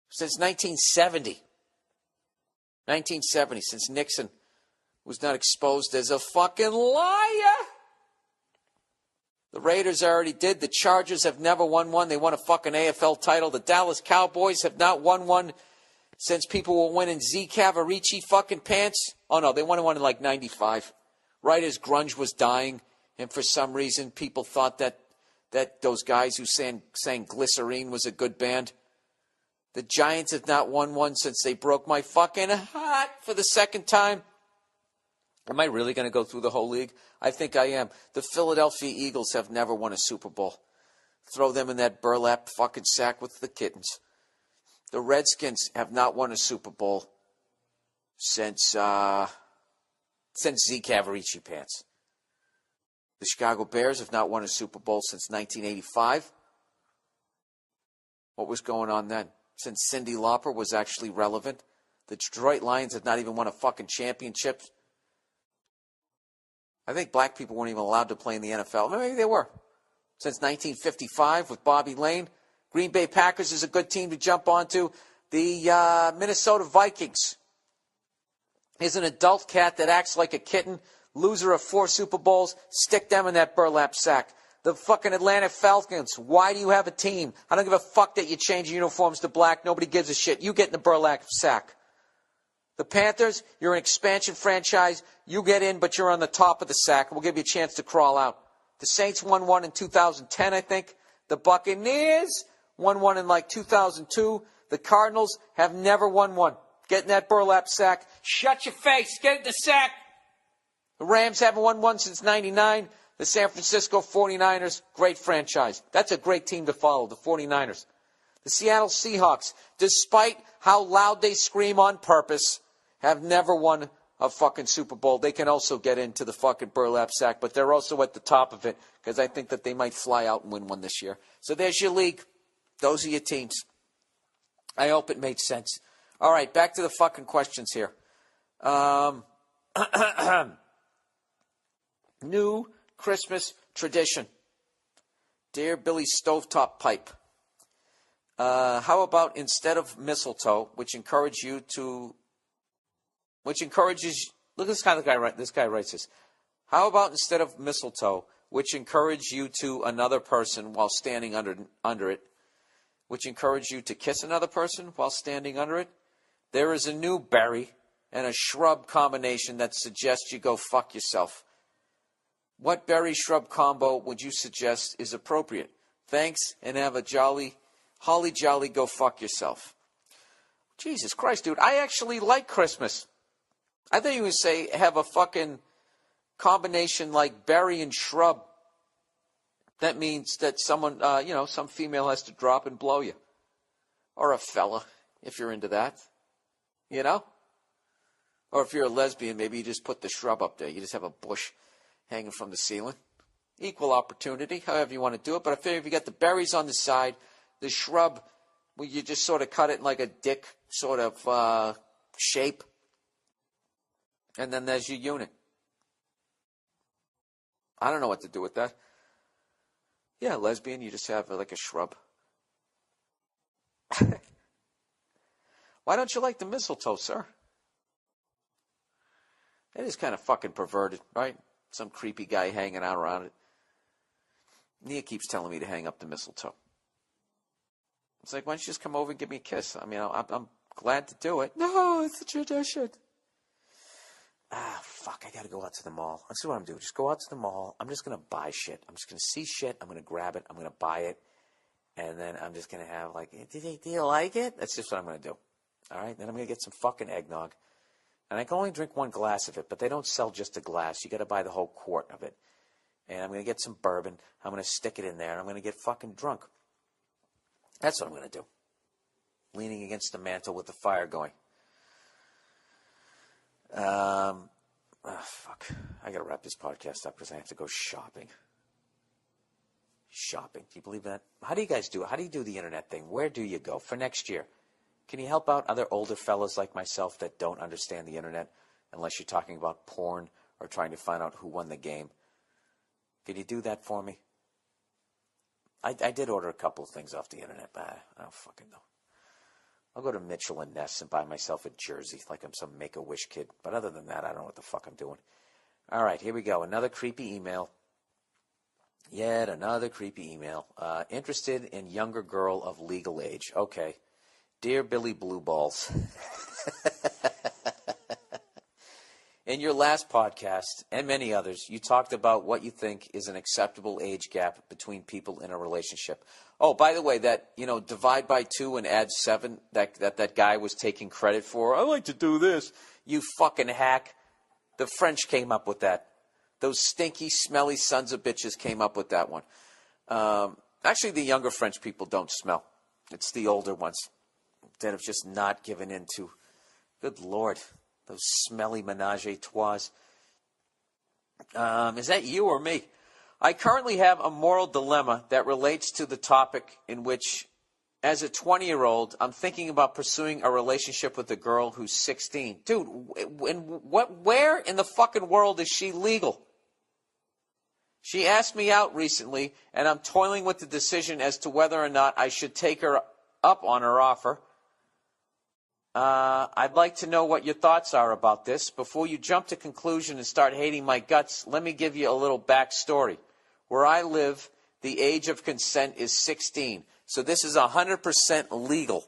since 1970. 1970, since Nixon was not exposed as a fucking liar. The Raiders already did. The Chargers have never won one. They won a fucking AFL title. The Dallas Cowboys have not won one since people were winning Z Cavaricci fucking pants. Oh, no, they won one in like 95. Right as grunge was dying. And for some reason, people thought that those guys who sang Glycerine was a good band. The Giants have not won one since they broke my fucking heart for the second time. Am I really going to go through the whole league? I think I am. The Philadelphia Eagles have never won a Super Bowl. Throw them in that burlap fucking sack with the kittens. The Redskins have not won a Super Bowl since Z Cavaricci pants. The Chicago Bears have not won a Super Bowl since 1985. What was going on then? Since Cyndi Lauper was actually relevant. The Detroit Lions have not even won a fucking championship. I think black people weren't even allowed to play in the NFL. Maybe they were. Since 1955 with Bobby Lane. Green Bay Packers is a good team to jump onto. The Minnesota Vikings is an adult cat that acts like a kitten. Loser of 4 Super Bowls. Stick them in that burlap sack. The fucking Atlanta Falcons. Why do you have a team? I don't give a fuck that you change your uniforms to black. Nobody gives a shit. You get in the burlap sack. The Panthers, you're an expansion franchise. You get in, but you're on the top of the sack. We'll give you a chance to crawl out. The Saints won one in 2010, I think. The Buccaneers won one in like 2002. The Cardinals have never won one. Get in that burlap sack. Shut your face. Get in the sack. The Rams haven't won one since 99. The San Francisco 49ers, great franchise. That's a great team to follow, the 49ers. The Seattle Seahawks, despite how loud they scream on purpose, have never won a fucking Super Bowl. They can also get into the fucking burlap sack, but they're also at the top of it because I think that they might fly out and win one this year. So there's your league. Those are your teams. I hope it made sense. All right, back to the fucking questions here. New Christmas tradition. Dear Billy Stovetop Pipe. How about instead of mistletoe, which encourages, look at this kind of guy, this guy writes this. How about instead of mistletoe, which encourage you to another person while standing under it, which encourage you to kiss another person while standing under it, there is a new berry and a shrub combination that suggests you go fuck yourself. What berry shrub combo would you suggest is appropriate? Thanks, and have a holly jolly go fuck yourself. Jesus Christ, dude, I actually like Christmas. I thought you would say have a fucking combination like berry and shrub. That means that someone, some female has to drop and blow you. Or a fella, if you're into that. You know? Or if you're a lesbian, maybe you just put the shrub up there. You just have a bush hanging from the ceiling. Equal opportunity, however you want to do it. But I figure if you got the berries on the side, the shrub, well, you just sort of cut it in like a dick sort of shape. And then there's your unit. I don't know what to do with that. Yeah, lesbian, you just have like a shrub. Why don't you like the mistletoe, sir? It is kind of fucking perverted, right? Some creepy guy hanging out around it. Nia keeps telling me to hang up the mistletoe. It's like, why don't you just come over and give me a kiss? I mean, I'm glad to do it. No, it's a tradition. Fuck, I gotta go out to the mall. Let's see what I'm doing. Just go out to the mall. I'm just gonna buy shit. I'm just gonna see shit. I'm gonna grab it. I'm gonna buy it. And then I'm just gonna have like, do you like it? That's just what I'm gonna do. All right? Then I'm gonna get some fucking eggnog. And I can only drink one glass of it, but they don't sell just a glass. You gotta buy the whole quart of it. And I'm gonna get some bourbon. I'm gonna stick it in there. And I'm gonna get fucking drunk. That's what I'm gonna do. Leaning against the mantle with the fire going. Fuck. I gotta wrap this podcast up because I have to go shopping. Shopping. Do you believe that? How do you guys do it? How do you do the internet thing? Where do you go for next year? Can you help out other older fellas like myself that don't understand the internet unless you're talking about porn or trying to find out who won the game? Could you do that for me? I did order a couple of things off the internet, but I don't fucking know. I'll go to Mitchell and Ness and buy myself a jersey like I'm some Make-A-Wish kid. But other than that, I don't know what the fuck I'm doing. All right, here we go. Another creepy email. Yet another creepy email. Interested in younger girl of legal age. Okay. Dear Billy Blue Balls. In your last podcast, and many others, you talked about what you think is an acceptable age gap between people in a relationship. Oh, by the way, that, divide by 2 and add 7, that guy was taking credit for. I like to do this. You fucking hack. The French came up with that. Those stinky, smelly sons of bitches came up with that one. Actually, the younger French people don't smell. It's the older ones that have just not given in to, good Lord, those smelly menage a trois. Is that you or me? I currently have a moral dilemma that relates to the topic in which, as a 20-year-old, I'm thinking about pursuing a relationship with a girl who's 16. Dude, where in the fucking world is she legal? She asked me out recently, and I'm toiling with the decision as to whether or not I should take her up on her offer. I'd like to know what your thoughts are about this. Before you jump to conclusion and start hating my guts, let me give you a little backstory. Where I live, the age of consent is 16. So this is 100% legal.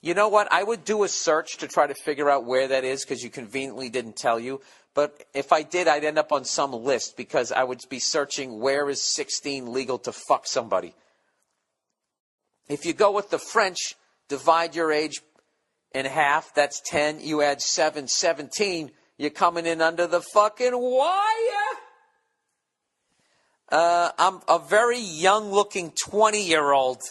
You know what? I would do a search to try to figure out where that is because you conveniently didn't tell you. But if I did, I'd end up on some list because I would be searching where is 16 legal to fuck somebody. If you go with the French, divide your age in half, that's 10. You add 7, 17. You're coming in under the fucking wire. I'm a very young-looking 20-year-old.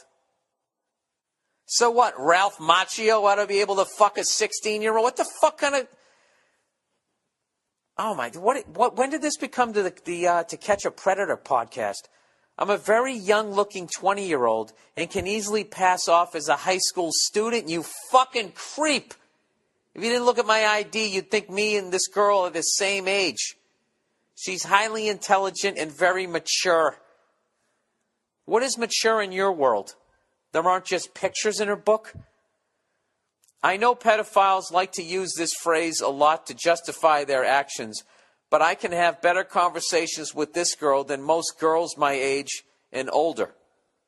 So what, Ralph Macchio ought to be able to fuck a 16-year-old? What the fuck kind of... Oh, my... What? When did this become the To Catch a Predator podcast? I'm a very young-looking 20-year-old and can easily pass off as a high school student, you fucking creep. If you didn't look at my ID, you'd think me and this girl are the same age. She's highly intelligent and very mature. What is mature in your world? There aren't just pictures in her book? I know pedophiles like to use this phrase a lot to justify their actions, but I can have better conversations with this girl than most girls my age and older.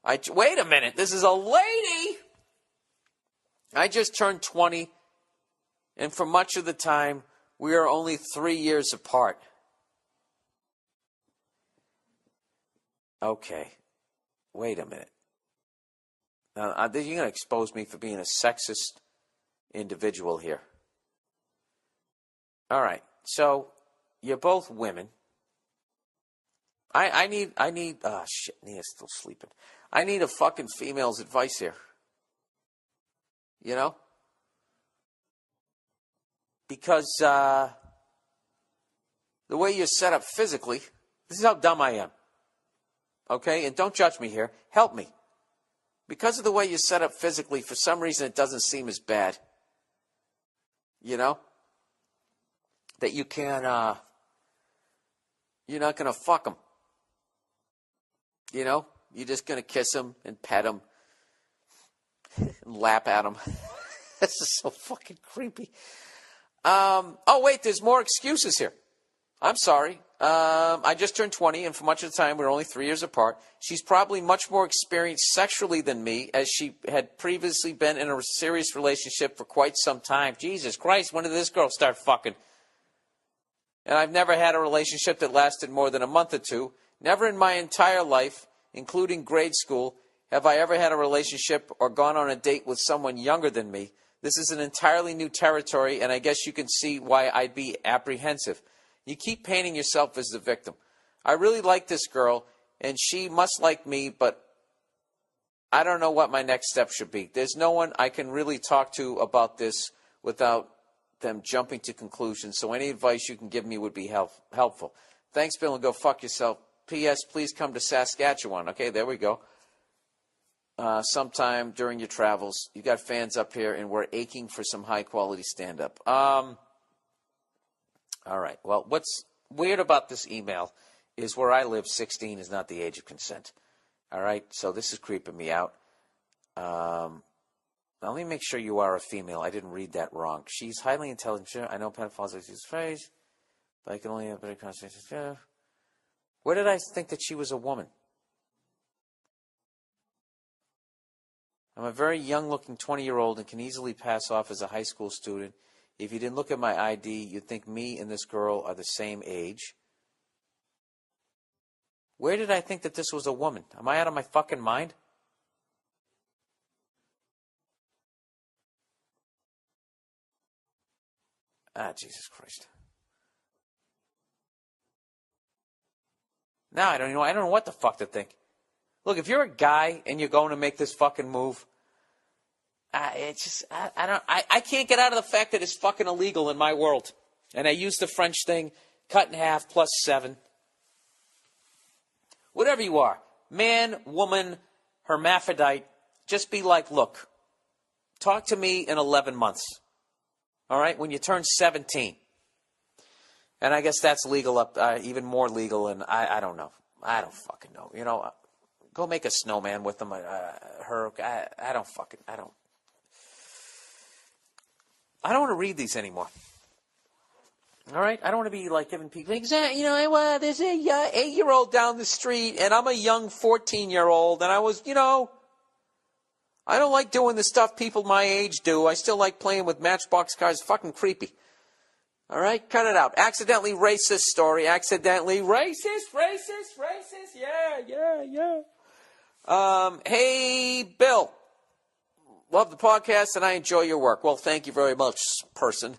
Wait a minute, this is a lady! I just turned 20, and for much of the time, we are only 3 years apart. Okay, wait a minute. Now, you're going to expose me for being a sexist individual here. All right, so you're both women. I need, oh shit, Nia's still sleeping. I need a fucking female's advice here. You know? Because the way you're set up physically, this is how dumb I am. Okay? And don't judge me here. Help me. Because of the way you're set up physically, for some reason it doesn't seem as bad. You know? That you can, you're not going to fuck them. You know? You're just going to kiss them and pet them and lap at them. This is so fucking creepy. Oh, wait, there's more excuses here. I'm sorry. I just turned 20, and for much of the time, we're only 3 years apart. She's probably much more experienced sexually than me, as she had previously been in a serious relationship for quite some time. Jesus Christ, when did this girl start fucking? And I've never had a relationship that lasted more than a month or two. Never in my entire life, including grade school, have I ever had a relationship or gone on a date with someone younger than me. This is an entirely new territory, and I guess you can see why I'd be apprehensive. You keep painting yourself as the victim. I really like this girl, and she must like me, but I don't know what my next step should be. There's no one I can really talk to about this without them jumping to conclusions, so any advice you can give me would be helpful. Thanks, Bill, and go fuck yourself. P.S. Please come to Saskatchewan. Okay, there we go. Sometime during your travels. You got fans up here, and we're aching for some high-quality stand-up. All right. Well, what's weird about this email is where I live, 16 is not the age of consent. All right? So this is creeping me out. Now, let me make sure you are a female. I didn't read that wrong. She's highly intelligent. I know pedophiles use this phrase, but I can only have better conversation. Where did I think that she was a woman? I'm a very young-looking 20-year-old and can easily pass off as a high school student. If you didn't look at my ID, you'd think me and this girl are the same age. Where did I think that this was a woman? Am I out of my fucking mind? Ah, Jesus Christ. Now I don't know what the fuck to think. Look, if you're a guy and you're going to make this fucking move, I can't get out of the fact that it's fucking illegal in my world. And I use the French thing, cut in half plus 7. Whatever you are, man, woman, hermaphrodite, just be like, look, talk to me in 11 months. All right, when you turn 17. And I guess that's legal up, even more legal, and I don't know. I don't fucking know. You know, go make a snowman with them. I don't want to read these anymore. All right? I don't want to be like giving people, you know, there's a 8-year-old down the street, and I'm a young 14-year-old, and I was, you know, I don't like doing the stuff people my age do. I still like playing with Matchbox cars. Fucking creepy. All right? Cut it out. Accidentally racist story. Accidentally racist. Yeah. Hey, Bill. Love the podcast, and I enjoy your work. Well, thank you very much, person.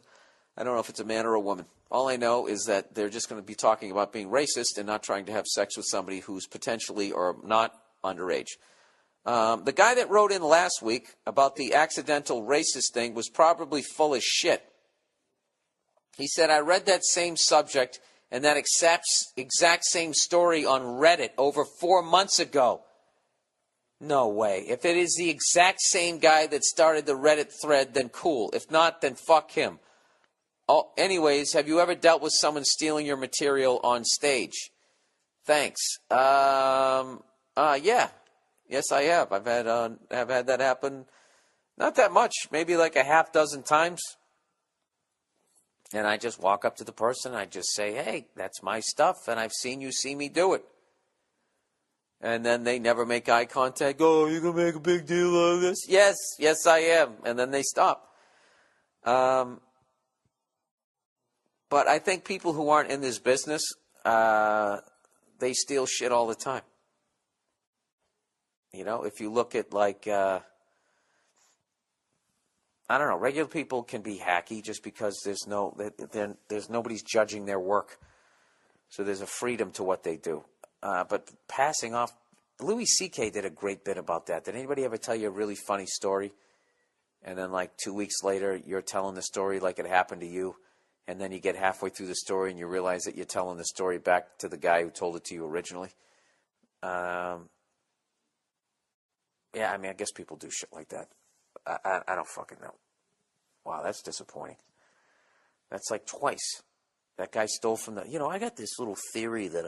I don't know if it's a man or a woman. All I know is that they're just going to be talking about being racist and not trying to have sex with somebody who's potentially or not underage. The guy that wrote in last week about the accidental racist thing was probably full of shit. He said, I read that same subject and that exact same story on Reddit over 4 months ago. No way. If it is the exact same guy that started the Reddit thread, then cool. If not, then fuck him. Oh, anyways, have you ever dealt with someone stealing your material on stage? Thanks. Yeah. Yes, I have. I've had that happen. Not that much, maybe like a half dozen times. And I just walk up to the person. I just say, hey, that's my stuff, and I've seen you see me do it. And then they never make eye contact. Oh, you're going to make a big deal out of this? Yes, I am. And then they stop. But I think people who aren't in this business, they steal shit all the time. You know, if you look at like, I don't know, regular people can be hacky just because there's nobody's judging their work. So there's a freedom to what they do. But passing off, Louis C.K. did a great bit about that. Did anybody ever tell you a really funny story? And then like 2 weeks later, you're telling the story like it happened to you. And then you get halfway through the story and you realize that you're telling the story back to the guy who told it to you originally. Yeah, I mean, I guess people do shit like that. I don't fucking know. Wow, that's disappointing. That's like twice. That guy stole from the... You know, I got this little theory that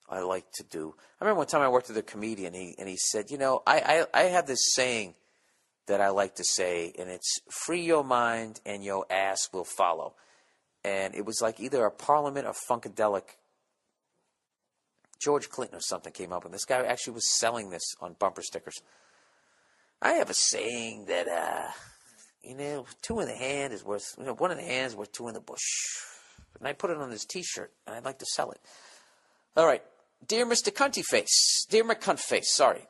I like to do. I remember one time I worked with a comedian, and he said, you know, I have this saying that I like to say, and it's free your mind and your ass will follow. And it was like either a Parliament or Funkadelic. George Clinton or something came up, and this guy actually was selling this on bumper stickers. I have a saying that, you know, two in the hand is worth, you know, one in the hand is worth two in the bush. And I put it on this T-shirt, and I'd like to sell it. All right. Dear Mr. Cuntyface, dear McCuntface, sorry.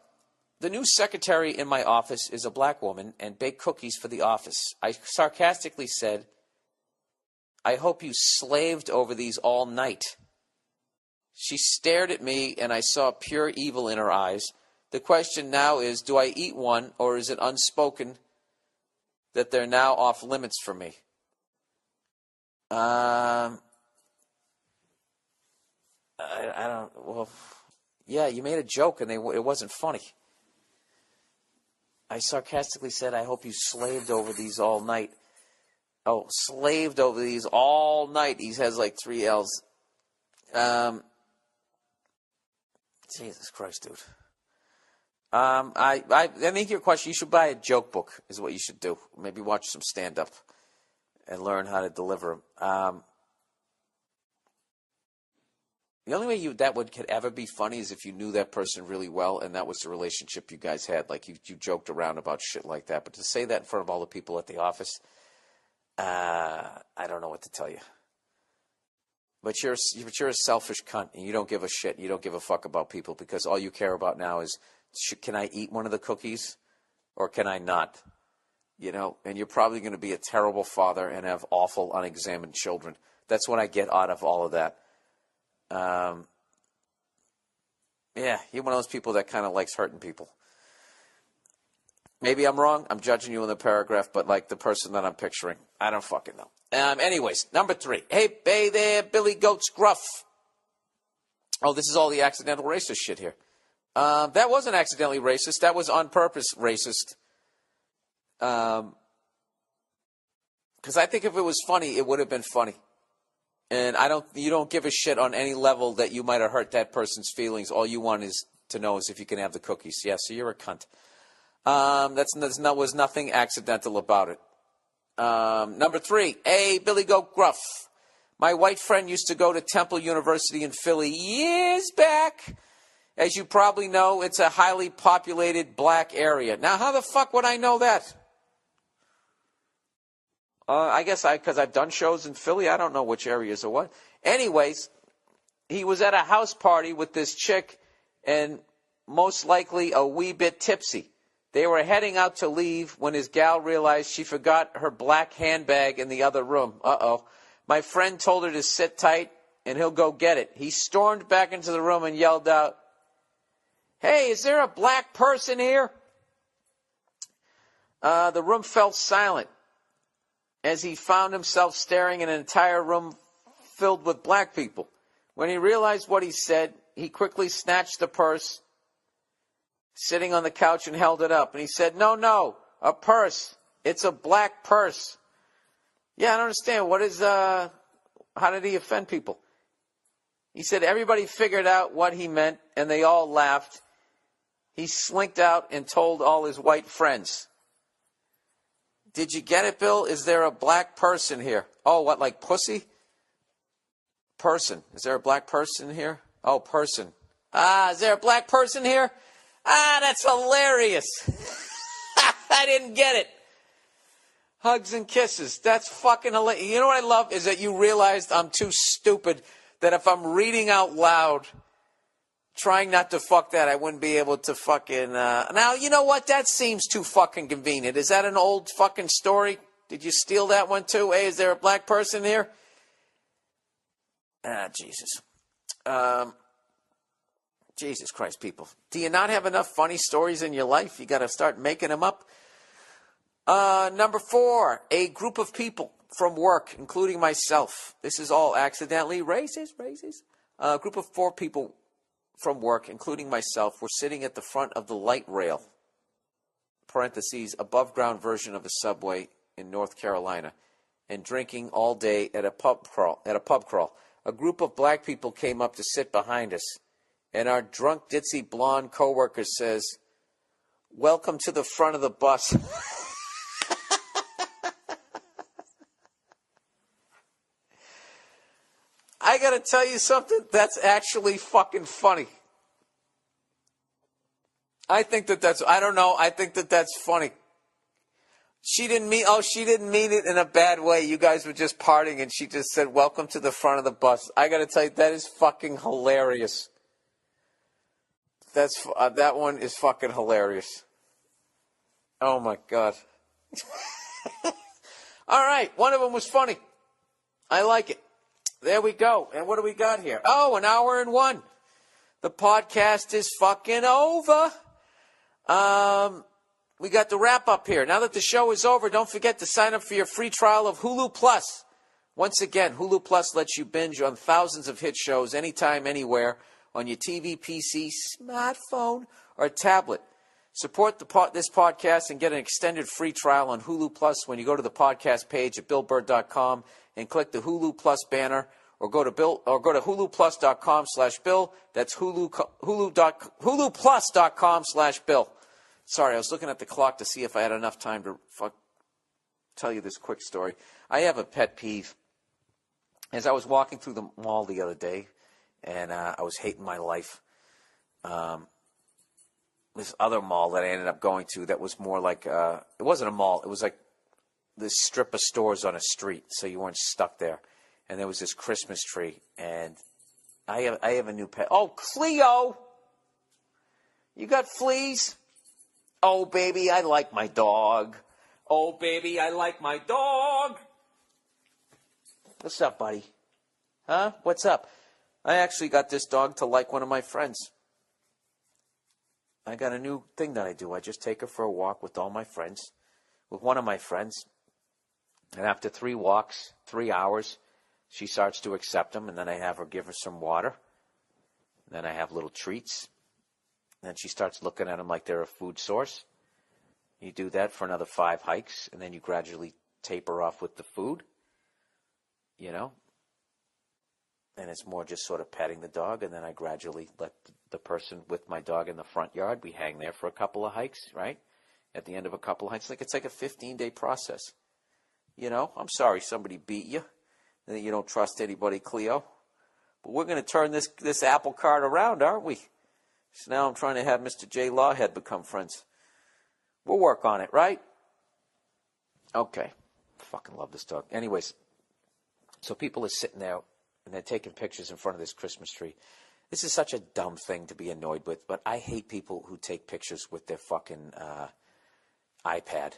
The new secretary in my office is a black woman and baked cookies for the office. I sarcastically said, I hope you slaved over these all night. She stared at me, and I saw pure evil in her eyes. The question now is, do I eat one, or is it unspoken that they're now off limits for me? I don't, well, yeah, you made a joke, and it wasn't funny. I sarcastically said, I hope you slaved over these all night. Oh, slaved over these all night. He has like 3 L's. Jesus Christ, dude. I think your question, you should buy a joke book, is what you should do. Maybe watch some stand-up and learn how to deliver them. The only way could ever be funny is if you knew that person really well and that was the relationship you guys had. Like you joked around about shit like that. But to say that in front of all the people at the office, I don't know what to tell you. But you're a selfish cunt, and you don't give a shit. You don't give a fuck about people because all you care about now is, can I eat one of the cookies or can I not? You know, and you're probably going to be a terrible father and have awful, unexamined children. That's what I get out of all of that. Yeah, you're one of those people that kind of likes hurting people. Maybe I'm wrong. I'm judging you in the paragraph, but like the person that I'm picturing, I don't fucking know. Anyways, number 3. Hey there, Billy Goat's Gruff. Oh, this is all the accidental racist shit here. That wasn't accidentally racist. That was on purpose racist. Because I think if it was funny, it would have been funny. And you don't give a shit on any level that you might have hurt that person's feelings. All you want is to know is if you can have the cookies. Yeah, so you're a cunt. Was nothing accidental about it. Number 3, A, Billy Goat Gruff. My white friend used to go to Temple University in Philly years back. As you probably know, it's a highly populated black area. Now, how the fuck would I know that? I guess because I've done shows in Philly. I don't know which areas or what. Anyways, he was at a house party with this chick and most likely a wee bit tipsy. They were heading out to leave when his gal realized she forgot her black handbag in the other room. Uh-oh. My friend told her to sit tight and he'll go get it. He stormed back into the room and yelled out, "Hey, is there a black person here?" The room fell silent as he found himself staring at an entire room filled with black people. When he realized what he said, he quickly snatched the purse sitting on the couch and held it up. And he said, no, a purse. It's a black purse. Yeah, I don't understand. How did he offend people? He said everybody figured out what he meant, and they all laughed. He slinked out and told all his white friends. Did you get it, Bill? Is there a black person here? Oh, what, like pussy? Person. Is there a black person here? Oh, person. Is there a black person here? That's hilarious. I didn't get it. Hugs and kisses. That's fucking hilarious. You know what I love is that you realized I'm too stupid that if I'm reading out loud, trying not to fuck that, I wouldn't be able to fucking... Now, you know what? That seems too fucking convenient. Is that an old fucking story? Did you steal that one too? Hey, is there a black person here? Jesus. Jesus Christ, people. Do you not have enough funny stories in your life? You got to start making them up. Number 4, a group of people from work, including myself. This is all accidentally racist. A group of 4 people from work, including myself, were sitting at the front of the light rail, parentheses, above ground version of a subway in North Carolina, and drinking all day at a pub crawl. A group of black people came up to sit behind us, and our drunk, ditzy, blonde coworker says, "Welcome to the front of the bus." I gotta tell you something, that's actually fucking funny. I think that's funny. She didn't mean it in a bad way. You guys were just partying and she just said, "Welcome to the front of the bus." I gotta tell you, that is fucking hilarious. That one is fucking hilarious. Oh my God. All right, one of them was funny. I like it. There we go. And what do we got here? Oh, 1 hour and 1. The podcast is fucking over. We got the wrap up here. Now that the show is over, don't forget to sign up for your free trial of Hulu Plus. Once again, Hulu Plus lets you binge on thousands of hit shows anytime, anywhere, on your TV, PC, smartphone, or tablet. Support this podcast and get an extended free trial on Hulu Plus when you go to the podcast page at BillBurr.com and click the Hulu Plus banner, or go to huluplus.com/Bill. That's huluplus.com/Bill. Sorry, I was looking at the clock to see if I had enough time to tell you this quick story. I have a pet peeve. As I was walking through the mall the other day, and I was hating my life, this other mall that I ended up going to that was more like, it wasn't a mall, it was like this strip of stores on a street, so you weren't stuck there. And there was this Christmas tree, and I have a new pet. Oh, Cleo! You got fleas? Oh, baby, I like my dog. Oh, baby, I like my dog. What's up, buddy? Huh? What's up? I actually got this dog to like one of my friends. I got a new thing that I do. I just take her for a walk with all my friends, with one of my friends. And after 3 walks, 3 hours, she starts to accept them. And then I have her give her some water. And then I have little treats. And then she starts looking at them like they're a food source. You do that for another 5 hikes. And then you gradually taper off with the food. You know? And it's more just sort of petting the dog. And then I gradually let the person with my dog in the front yard, we hang there for a couple of hikes, right? At the end of a couple of hikes. It's like a 15-day process. You know, I'm sorry somebody beat you. And you don't trust anybody, Cleo. But we're going to turn this apple cart around, aren't we? So now I'm trying to have Mr. J. Lawhead become friends. We'll work on it, right? Okay. Fucking love this dog. Anyways, so people are sitting there and they're taking pictures in front of this Christmas tree. This is such a dumb thing to be annoyed with, but I hate people who take pictures with their fucking iPad.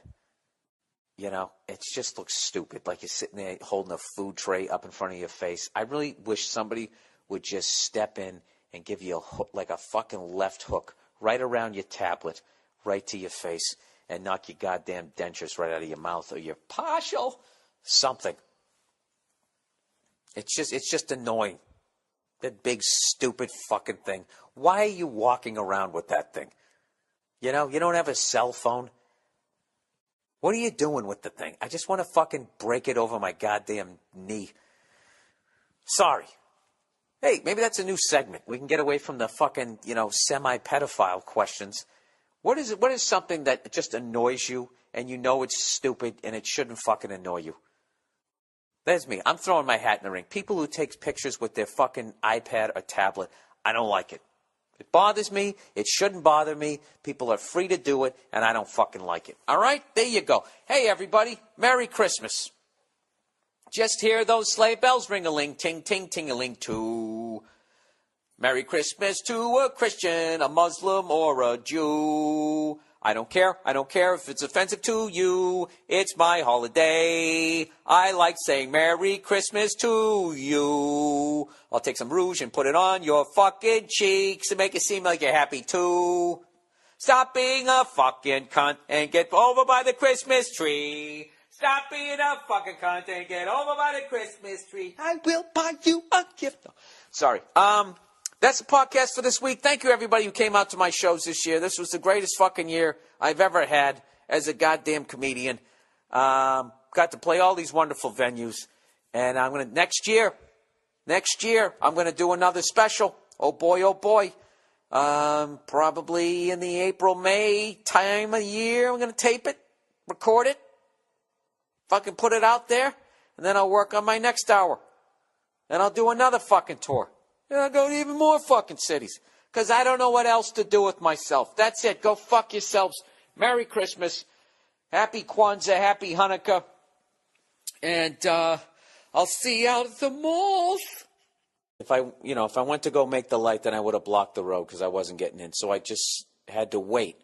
You know, it just looks stupid. Like you're sitting there holding a food tray up in front of your face. I really wish somebody would just step in and give you a hook, like a fucking left hook, right around your tablet, right to your face, and knock your goddamn dentures right out of your mouth or your partial something. It's just annoying. That big, stupid fucking thing. Why are you walking around with that thing? You know, you don't have a cell phone. What are you doing with the thing? I just want to fucking break it over my goddamn knee. Sorry. Hey, maybe that's a new segment. We can get away from the fucking, semi-pedophile questions. What is it? What is something that just annoys you and you know it's stupid and it shouldn't fucking annoy you? That's me. I'm throwing my hat in the ring. People who take pictures with their fucking iPad or tablet, I don't like it. It bothers me. It shouldn't bother me. People are free to do it, and I don't fucking like it. All right? There you go. Hey, everybody. Merry Christmas. Just hear those sleigh bells ring-a-ling, ting-ting, ting-a-ling, too. Merry Christmas to a Christian, a Muslim, or a Jew. I don't care. I don't care if it's offensive to you. It's my holiday. I like saying Merry Christmas to you. I'll take some rouge and put it on your fucking cheeks and make it seem like you're happy too. Stop being a fucking cunt and get over by the Christmas tree. Stop being a fucking cunt and get over by the Christmas tree. I will buy you a gift. No. Sorry. That's the podcast for this week. Thank you, everybody who came out to my shows this year. This was the greatest fucking year I've ever had as a goddamn comedian. Got to play all these wonderful venues. And I'm going to, next year, I'm going to do another special. Oh, boy, oh, boy. Probably in the April, May time of year. I'm going to tape it, record it, fucking put it out there, and then I'll work on my next hour. And I'll do another fucking tour. And I'll go to even more fucking cities. Because I don't know what else to do with myself. That's it. Go fuck yourselves. Merry Christmas. Happy Kwanzaa. Happy Hanukkah. And I'll see you out at the malls. If I went to go make the light, then I would have blocked the road because I wasn't getting in. So I just had to wait.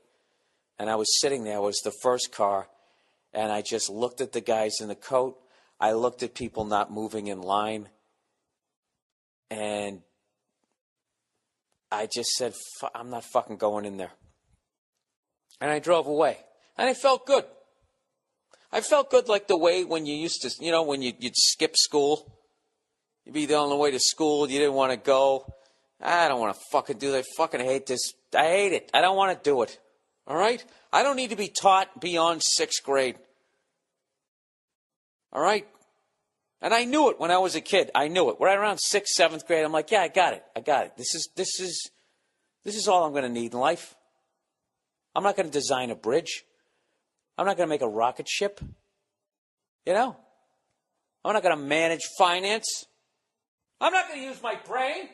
And I was sitting there. It was the first car. And I just looked at the guys in the coat. I looked at people not moving in line. And I just said, I'm not fucking going in there. And I drove away. And I felt good. I felt good like the way when you used to, when you'd skip school. You'd be on the way to school. You didn't want to go. I don't want to fucking do that. I fucking hate this. I hate it. I don't want to do it. All right? I don't need to be taught beyond 6th grade. All right? And I knew it when I was a kid. I knew it. Right around 6th, 7th grade, I'm like, yeah, I got it. This is all I'm going to need in life. I'm not going to design a bridge. I'm not going to make a rocket ship. I'm not going to manage finance. I'm not going to use my brain.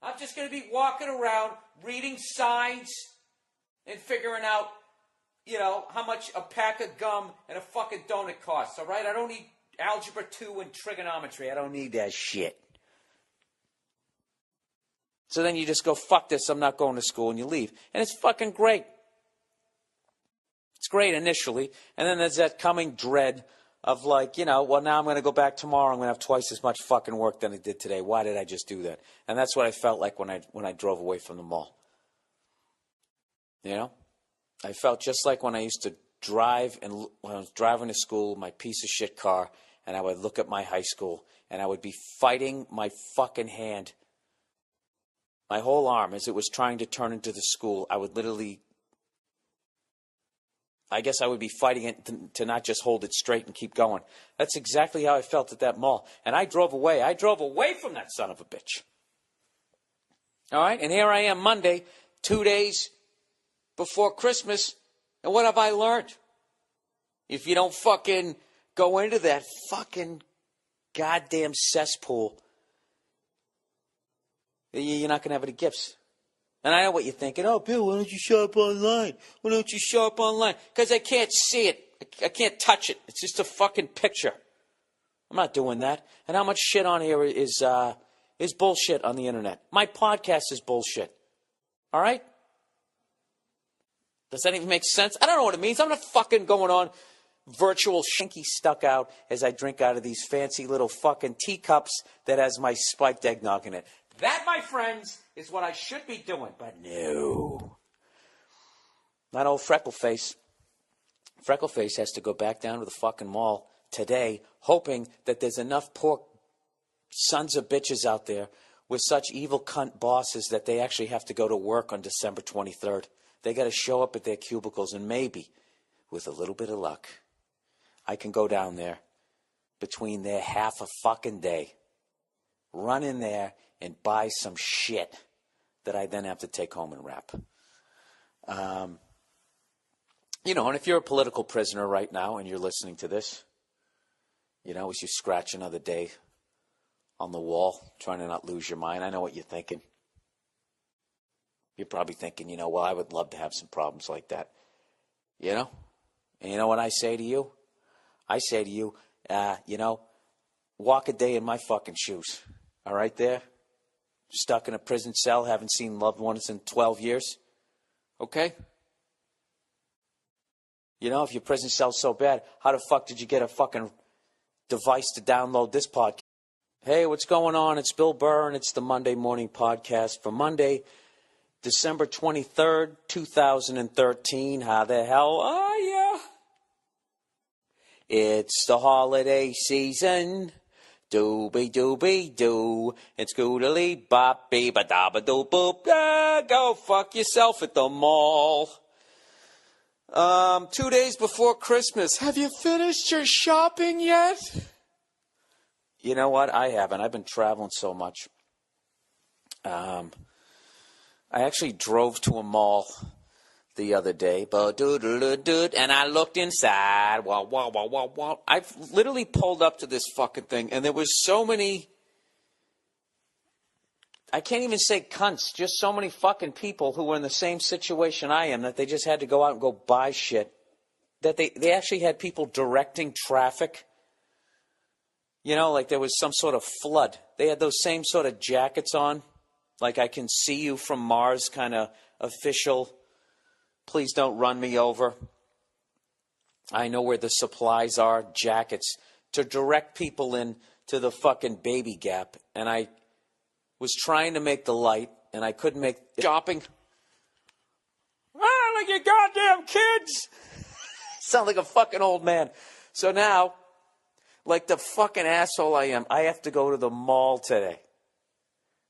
I'm just going to be walking around, reading signs, and figuring out, how much a pack of gum and a fucking donut costs, all right? I don't need Algebra 2 and trigonometry. I don't need that shit. So then you just go, fuck this, I'm not going to school, and you leave. And it's fucking great. It's great initially. And then there's that coming dread of like, well, now I'm going to go back tomorrow. I'm going to have twice as much fucking work than I did today. Why did I just do that? And that's what I felt like when I drove away from the mall. I felt just like when I used to drive, and when I was driving to school, my piece of shit car, and I would look at my high school, and I would be fighting my fucking hand, my whole arm, as it was trying to turn into the school. I would literally, I guess I would be fighting it to not just hold it straight and keep going. That's exactly how I felt at that mall. And I drove away. I drove away from that son of a bitch. All right? And here I am Monday, 2 days before Christmas. And what have I learned? If you don't fucking go into that fucking goddamn cesspool, you're not going to have any gifts. And I know what you're thinking. Oh, Bill, why don't you shop online? Why don't you shop online? Because I can't see it. I can't touch it. It's just a fucking picture. I'm not doing that. And how much shit on here is bullshit on the internet. My podcast is bullshit. All right? Does that even make sense? I don't know what it means. I'm not fucking going on virtual shinky stuck out as I drink out of these fancy little fucking teacups that has my spiked eggnog in it. That, my friends, is what I should be doing. But no. Not old Freckleface. Freckleface has to go back down to the fucking mall today, hoping that there's enough poor sons of bitches out there with such evil cunt bosses that they actually have to go to work on December 23rd. They got to show up at their cubicles, and maybe, with a little bit of luck, I can go down there between their half a fucking day run in there and buy some shit that I then have to take home and wrap. And if you're a political prisoner right now and you're listening to this, as you scratch another day on the wall, trying to not lose your mind, I know what you're thinking. You're probably thinking, well, I would love to have some problems like that. And you know what I say to you? I say to you, walk a day in my fucking shoes. All right there? Stuck in a prison cell, haven't seen loved ones in 12 years. Okay? If your prison cell's so bad, how the fuck did you get a fucking device to download this podcast? Hey, what's going on? It's Bill Burr, and it's the Monday Morning Podcast for Monday, December 23rd, 2013. How the hell are ya? It's the holiday season. Doobie-doobie-doo. It's goodly boppy ba da ba doo boop. Go fuck yourself at the mall. 2 days before Christmas. Have you finished your shopping yet? You know what? I haven't. I've been traveling so much. I actually drove to a mall the other day, and I looked inside. I've literally pulled up to this fucking thing, and there was so many, I can't even say cunts, just so many fucking people who were in the same situation I am, that they just had to go out and go buy shit, that they actually had people directing traffic. Like there was some sort of flood. They had those same sort of jackets on, like I can see you from Mars kind of official, please don't run me over, I know where the supplies are, jackets, to direct people in to the fucking baby gap. And I was trying to make the light, and I couldn't make shopping. Like you goddamn kids! Sound like a fucking old man. So now, like the fucking asshole I am, I have to go to the mall today.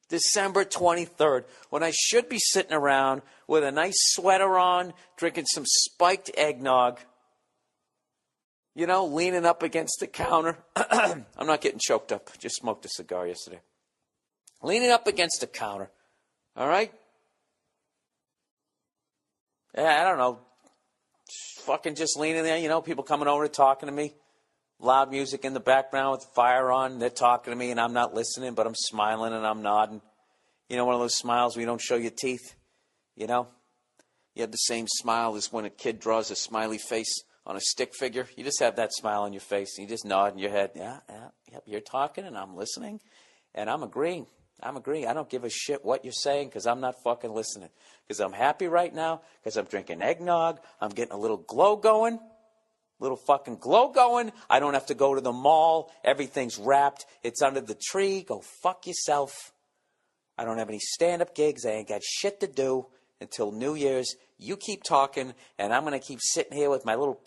December 23rd, when I should be sitting around with a nice sweater on, drinking some spiked eggnog, leaning up against the counter. I'm not getting choked up. Just smoked a cigar yesterday. Leaning up against the counter. All right? Yeah, I don't know. Fucking just leaning there, people coming over talking to me. Loud music in the background with the fire on. They're talking to me and I'm not listening, but I'm smiling and I'm nodding. One of those smiles where you don't show your teeth. You have the same smile as when a kid draws a smiley face on a stick figure. You just have that smile on your face and you just nod in your head. Yeah, you're talking and I'm listening and I'm agreeing. I don't give a shit what you're saying because I'm not fucking listening. Because I'm happy right now, because I'm drinking eggnog. I'm getting a little glow going. Little fucking glow going. I don't have to go to the mall. Everything's wrapped. It's under the tree. Go fuck yourself. I don't have any stand-up gigs. I ain't got shit to do until New Year's. You keep talking, and I'm going to keep sitting here with my little